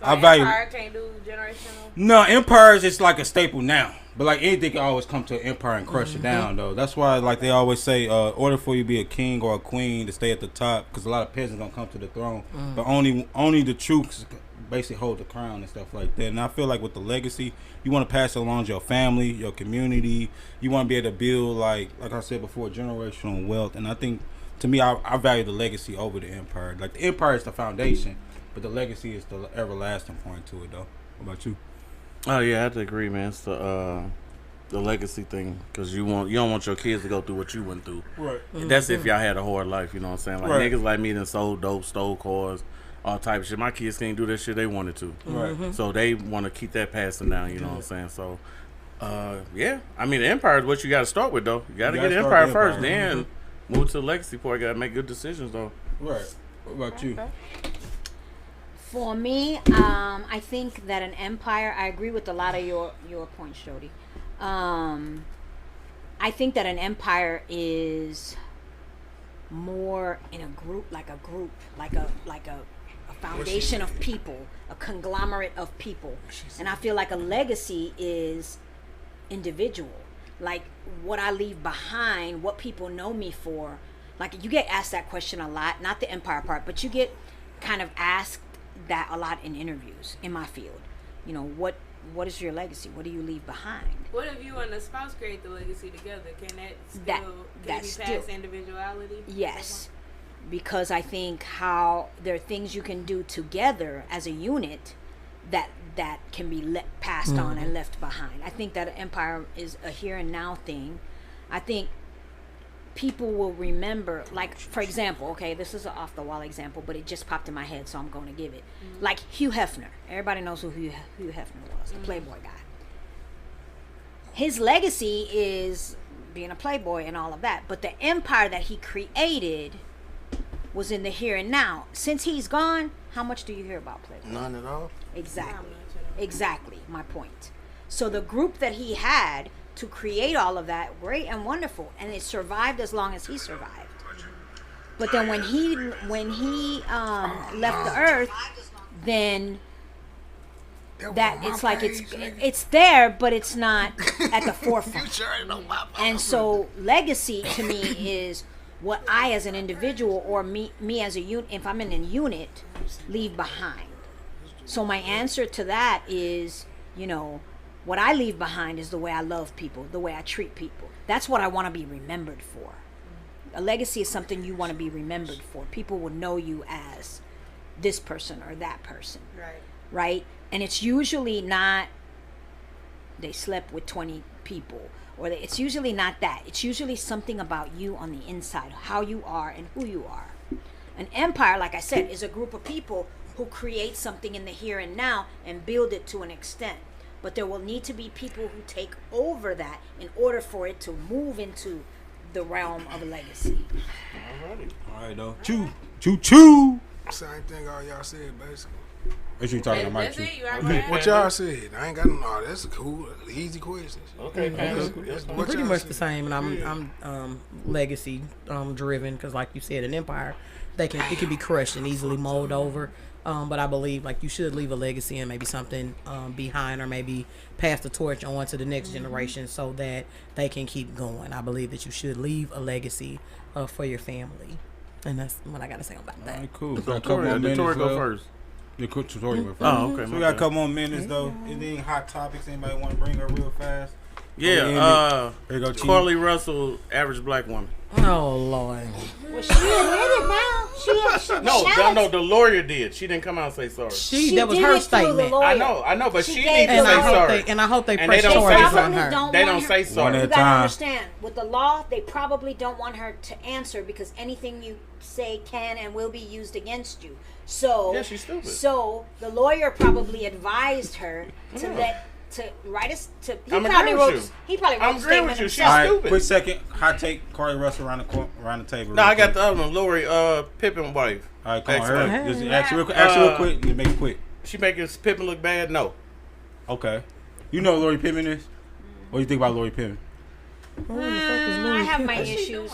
I value. Empire can't do generational. No, empires is like a staple now, but like anything can always come to an empire and crush it down, though. That's why, like they always say, in order for you to be a king or a queen to stay at the top, because a lot of peasants gonna come to the throne, but only the troops basically hold the crown and stuff like that. And I feel like with the legacy, you want to pass it along to your family, your community. You want to be able to build, like I said before, generational wealth. And I think, to me, I value the legacy over the empire. Like the empire is the foundation, but the legacy is the everlasting point to it, though. What about you? Oh yeah, I have to agree, man. It's the legacy thing, because you don't want your kids to go through what you went through. Right. That's if y'all had a hard life, you know what I'm saying? Like Right. niggas like me that sold dope, stole cars, all type of shit. My kids can't do that shit they wanted to. Right. So they want to keep that passing down, you know what I'm saying? So yeah. I mean, the empire is what you got to start with, though. You got to You get gotta the start empire the first, empire. then Move to the legacy part. Gotta make good decisions though. Right. What about you? For me, I think that an empire. I agree with a lot of your points, Jody. I think that an empire is more in a group, like a foundation of people, a conglomerate of people. And I feel like a legacy is individual. Like what I leave behind, what people know me for. Like you get asked that question a lot, not the empire part, but you get kind of asked that a lot in interviews in my field. You know, what is your legacy? What do you leave behind? What if you and the spouse create the legacy together? Can that be still past individuality? Yes, because I think how there are things you can do together as a unit that can be passed on and left behind. I think that empire is a here and now thing. I think people will remember, like, for example, okay, this is an off the wall example, but it just popped in my head, so I'm going to give it. Like Hugh Hefner. Everybody knows who Hugh Hefner was, the Playboy guy. His legacy is being a Playboy and all of that, but the empire that he created was in the here and now. Since he's gone, how much do you hear about Playboy? None at all. Exactly my point. So the group that he had to create all of that, great and wonderful, and it survived as long as he survived. But then when he left the earth, then that it's like it's there, but it's not at the forefront. And so legacy to me is what I as an individual or me as a unit, if I'm in a unit, leave behind. So my answer to that is, you know, what I leave behind is the way I love people, the way I treat people. That's what I want to be remembered for. A legacy is something you want to be remembered for. People will know you as this person or that person. Right? And it's usually not they slept with 20 people, or it's usually not that. It's usually something about you on the inside, how you are and who you are. An empire, like I said, is a group of people who create something in the here and now and build it to an extent. But there will need to be people who take over that in order for it to move into the realm of a legacy. All right, though. Choo. Same thing all y'all said, basically. What you talking about? That's it. You already What y'all said? I ain't got no. That's cool. Easy questions. Okay, Pretty much the same, and I'm legacy driven because, like you said, an empire it can be crushed and easily mold over. But I believe like you should leave a legacy and maybe something behind, or maybe pass the torch on to the next generation so that they can keep going. I believe that you should leave a legacy for your family, and that's what I got to say about that. All right, cool. So Tori go first. Tori go first. Oh, okay. So we got a couple more minutes though. Anything hot topics anybody want to bring up real fast? Yeah. Here you go, Carly Russell, average black woman. Oh Lord. Well, she admitted now. No, the lawyer did. She didn't come out and say sorry. That was did her it through the statement. lawyer. I know, but she gave needs to the say lawyer. sorry. And I hope they And press they don't say charges sorry. on her. Don't They want don't her- say sorry. One at You a gotta time. understand, with the law, they probably don't want her to answer because anything you say can and will be used against you. So, Yeah, she's stupid. So the lawyer probably advised her to write us to. I'm agreeing with you. He probably wrote I'm a agreeing statement with you. She's himself. All right, stupid. quick second. Hot take. Carly Russell around the table. No, real I got quick. the other one, Lori Pippen wife. All right, come on. Ex-wife. Hurry. Just ask you real quick. Just make it quick. She making Pippen look bad? No. Okay. You know who Lori Pippen is? What do you think about Lori Pippen? I have my issues.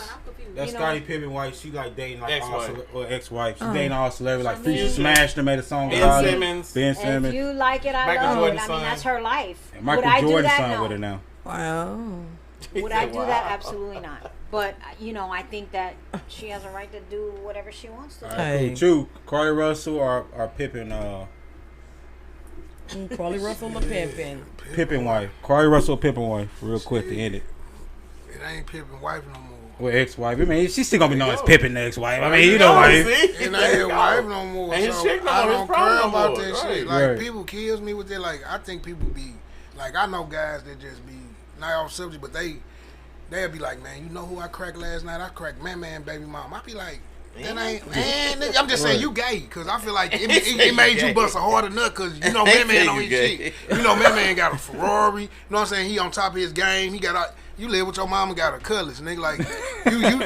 That's You know- Scottie Pippen wife. She like dating like Ex-wife. ex-wife. She dating all celebrities. Like mean- Future smashed her, made a song Ben about Simmons. it. Ben If Simmons. you like it, I Michael love Jordan's it. I mean, son. that's her life. And Michael Would I do Jordan's that? son No. with her now. Wow. Would I do that? Absolutely not. But I think that she has a right to do whatever she wants to do. Hey. Cool. True. Carly Russell or Pippen Carly Russell or Pippen. Pippen wife. Carly Russell Pippen wife. Real quick to end it. It ain't Pippen wife no more. Well, ex-wife. I mean, she's still gonna be known as Pippen, the ex-wife. I mean, you know what I mean. It ain't his wife no more. And his So chick no I more, his don't problem care no about more. that Right. shit. Like Right. people kills me with that. Like I think people be like I know guys that just be not off subject, but they'll be like, man, you know who I cracked last night? I cracked Man baby mom. I be like, That ain't, man. Nigga, I'm just saying you gay, cause I feel like it made you bust a harder nut, cause you know man on his shit. You know man got a Ferrari. You know what I'm saying? He on top of his game. He got you live with your mama, got a cutlass, nigga. Like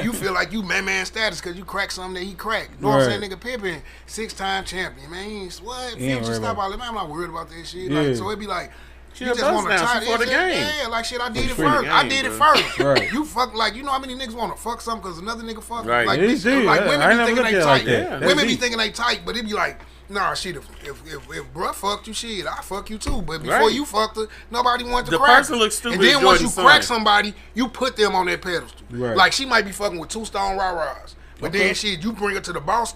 you feel like you man status, cause you crack something that he cracked. You know what I'm saying? Nigga Pippen, 6-time champion, man. He ain't what? Feel just stop all that. Man, I'm not worried about that shit. Like so it be like. She You a just bust want to now. tie She for the game. Yeah, like shit. I did it for the first. I game, did it bro. first. Right. You fuck like you know how many niggas want to fuck something because another nigga fuck. Right. Like, Yeah, bitch, dude, like yeah. I women ain't be never thinking looked they at it like tight. that. That's Women be deep. thinking they tight, but it be like, nah, shit. If bruh fucked you, shit, I fuck you too. But before Right. you fucked her, nobody wanted to The crack person her. looks stupid And then as once you Jordan's crack son. somebody, you put them on that pedestal. Right. Like she might be fucking with 2 stone rah-rahs. But then shit, you bring her to the boss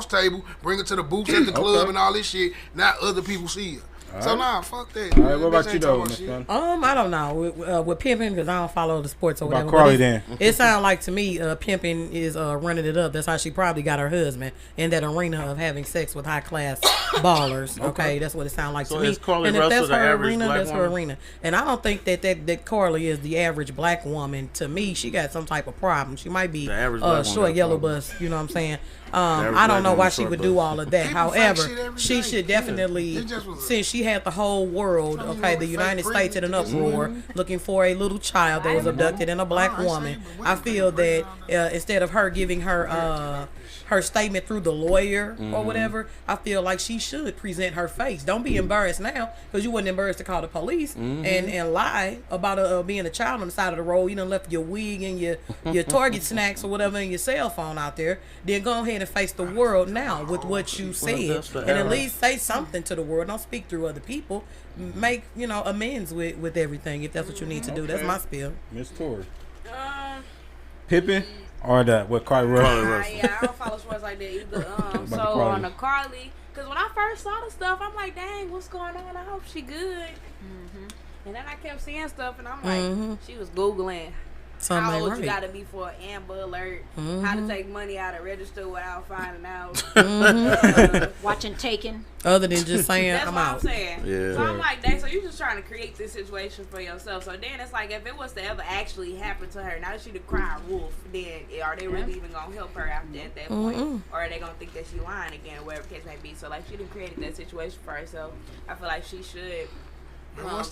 table, bring her to the booths at the club and all this shit. Now other people see her. So nah, fuck that. All right, what Bitch about you ain't though, talking about Miss shit. Gunn? I don't know with pimping because I don't follow the sports or About whatever. Carly but then. it sounds like to me, pimping is running it up. That's how she probably got her husband in that arena of having sex with high class ballers. Okay, that's what it sounds like So to me. is Carly and if Russell that's the her average arena, black that's her woman? arena. And I don't think that Carly is the average black woman. To me, she got some type of problem. She might be The average black woman short got a yellow problem. bus. You know what I'm saying? average I don't black know woman why she short would bus. do all of that. People fake However, shit every she day. should definitely, It just was a- since she had the whole world, Some okay, of the you United fake States in an pregnant uproar, looking for a little child that was abducted in a black woman. I feel that instead of her giving her her statement through the lawyer or whatever, I feel like she should present her face. Don't be embarrassed now because you wasn't embarrassed to call the police and lie about being a child on the side of the road. You done left your wig and your Target snacks or whatever and your cell phone out there. Then go ahead and face the world now with what you said that's the and at error. least say something to the world. Don't speak through other people. Make amends with everything if that's what you need to do. That's my spiel. Miss Tori. Um, Pippen or that what Carly Russell? yeah, I don't follow sports like that either. So Carly. on the Carly, because when I first saw the stuff, I'm like, dang, what's going on? I hope she good. And then I kept seeing stuff, and I'm like, she was Googling Something how ain't old right. you gotta be for an Amber Alert, how to take money out of register without finding out. Watching Taken. Other than just saying That's I'm what out. I'm saying. Yeah. So I'm like, dang, so you just trying to create this situation for yourself. So then it's like, if it was to ever actually happen to her, now that she the crying wolf, then are they really even gonna help her after at that point? Or are they gonna think that she lying again, whatever the case may be? So like, she done created that situation for herself. I feel like she should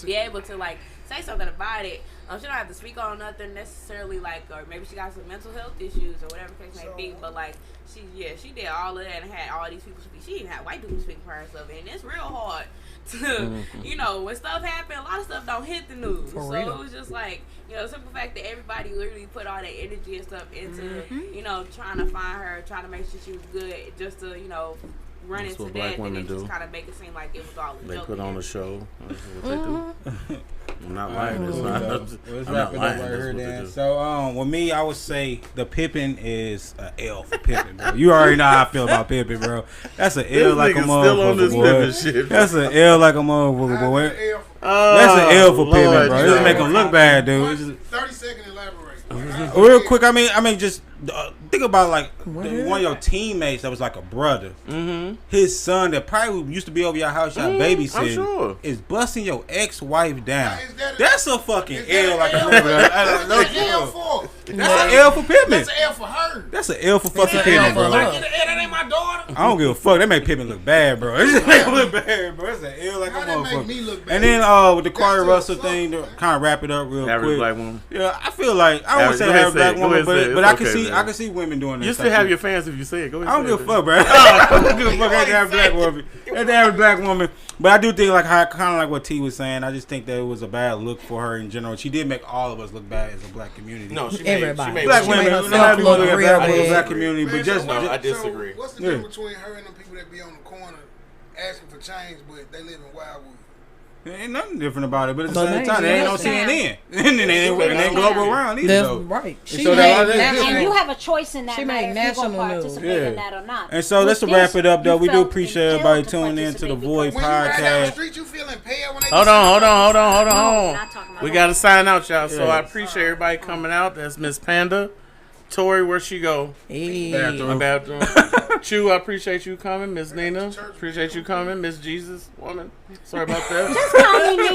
be able to like say something about it. She don't have to speak on nothing necessarily, like, or maybe she got some mental health issues or whatever the case may be. But like, she did all of that and had all these people speak. She didn't have white people speak for herself, and it's real hard to, when stuff happen, a lot of stuff don't hit the news. For So real. it was just like, the simple fact that everybody literally put all that energy and stuff into, trying to find her, trying to make sure she was good, just to, run That's into what that, black and women it just do. kind of make it seem like it was all a They joke. put on a show. That's what they do. I'm not lying. It's not, Let's I'm wrap not it up lying. right That's here what they then. do. So with me, I would say the Pippen is an L for Pippen, bro. You already know how I feel about Pippen, bro. That's an L like a nigga's still on this motherfucker, Pippen boy. shit. That's an L like a motherfucker, boy. Oh, That's an L for Pippen, Lord, bro. It just make him look bad, dude. It's just- 30-second elaborate. real quick, I mean, just think about like one of your teammates that was like a brother. His son that probably used to be over your house, y'all babysitting, I'm sure. is busting your ex-wife down. Is that- That's a fucking is that L like a L? motherfucker. I don't know. That's an L for. That's an L for Pippen. That's an L for her. That's an L for fucking That's an L Pippen, for bro. her. I That ain't my daughter. don't give a fuck. That made Pippen look bad, bro. It just make him look bad, bro. It's an L like a How that make me motherfucker. look bad? And then with the Carly That's Russell a- thing, to kind of wrap it up real Average quick. black woman. Yeah, I feel like I don't want to say Go ahead, average say black it. Go woman, ahead, say it. but It's I can okay, see man. I can see women doing that. You still have your fans if you say it. Go ahead. I don't say give a it. fuck, bro. I don't give a fuck at the average black woman. At the average black woman. But I do think like how kind of like what T was saying. I just think that it was a bad look for her in general. She did make all of us look bad as a black community. No, she made, Everybody. she made black She women. made No herself matter look what real black bad. community, but Man, just so what- No, I disagree. So what's the Yeah. difference between her and the people that be on the corner asking for change, but they live in Wildwood? there ain't nothing different about it. But at the But same they time, they ain't on ain't CNN, and they ain't global around either. That's though. right. She so made that- And you national. have a choice in that She matter made if you're national going to news. participate in Yeah. that or not. And so let's With wrap this, it up, though. you We do felt appreciate impelled everybody to tuning in to the participate Void because- When you ride down the Podcast. street, you feel impaired when they Hold be on. saying- No, not talking about We that. got to sign out, y'all. So Yeah. I appreciate everybody coming out. That's Miss Panda. Tori, where she go? Hey. Bathroom. Chew, I appreciate you coming. Miss Nina, appreciate you coming. Miss Jesus, woman. Sorry about that. Just call me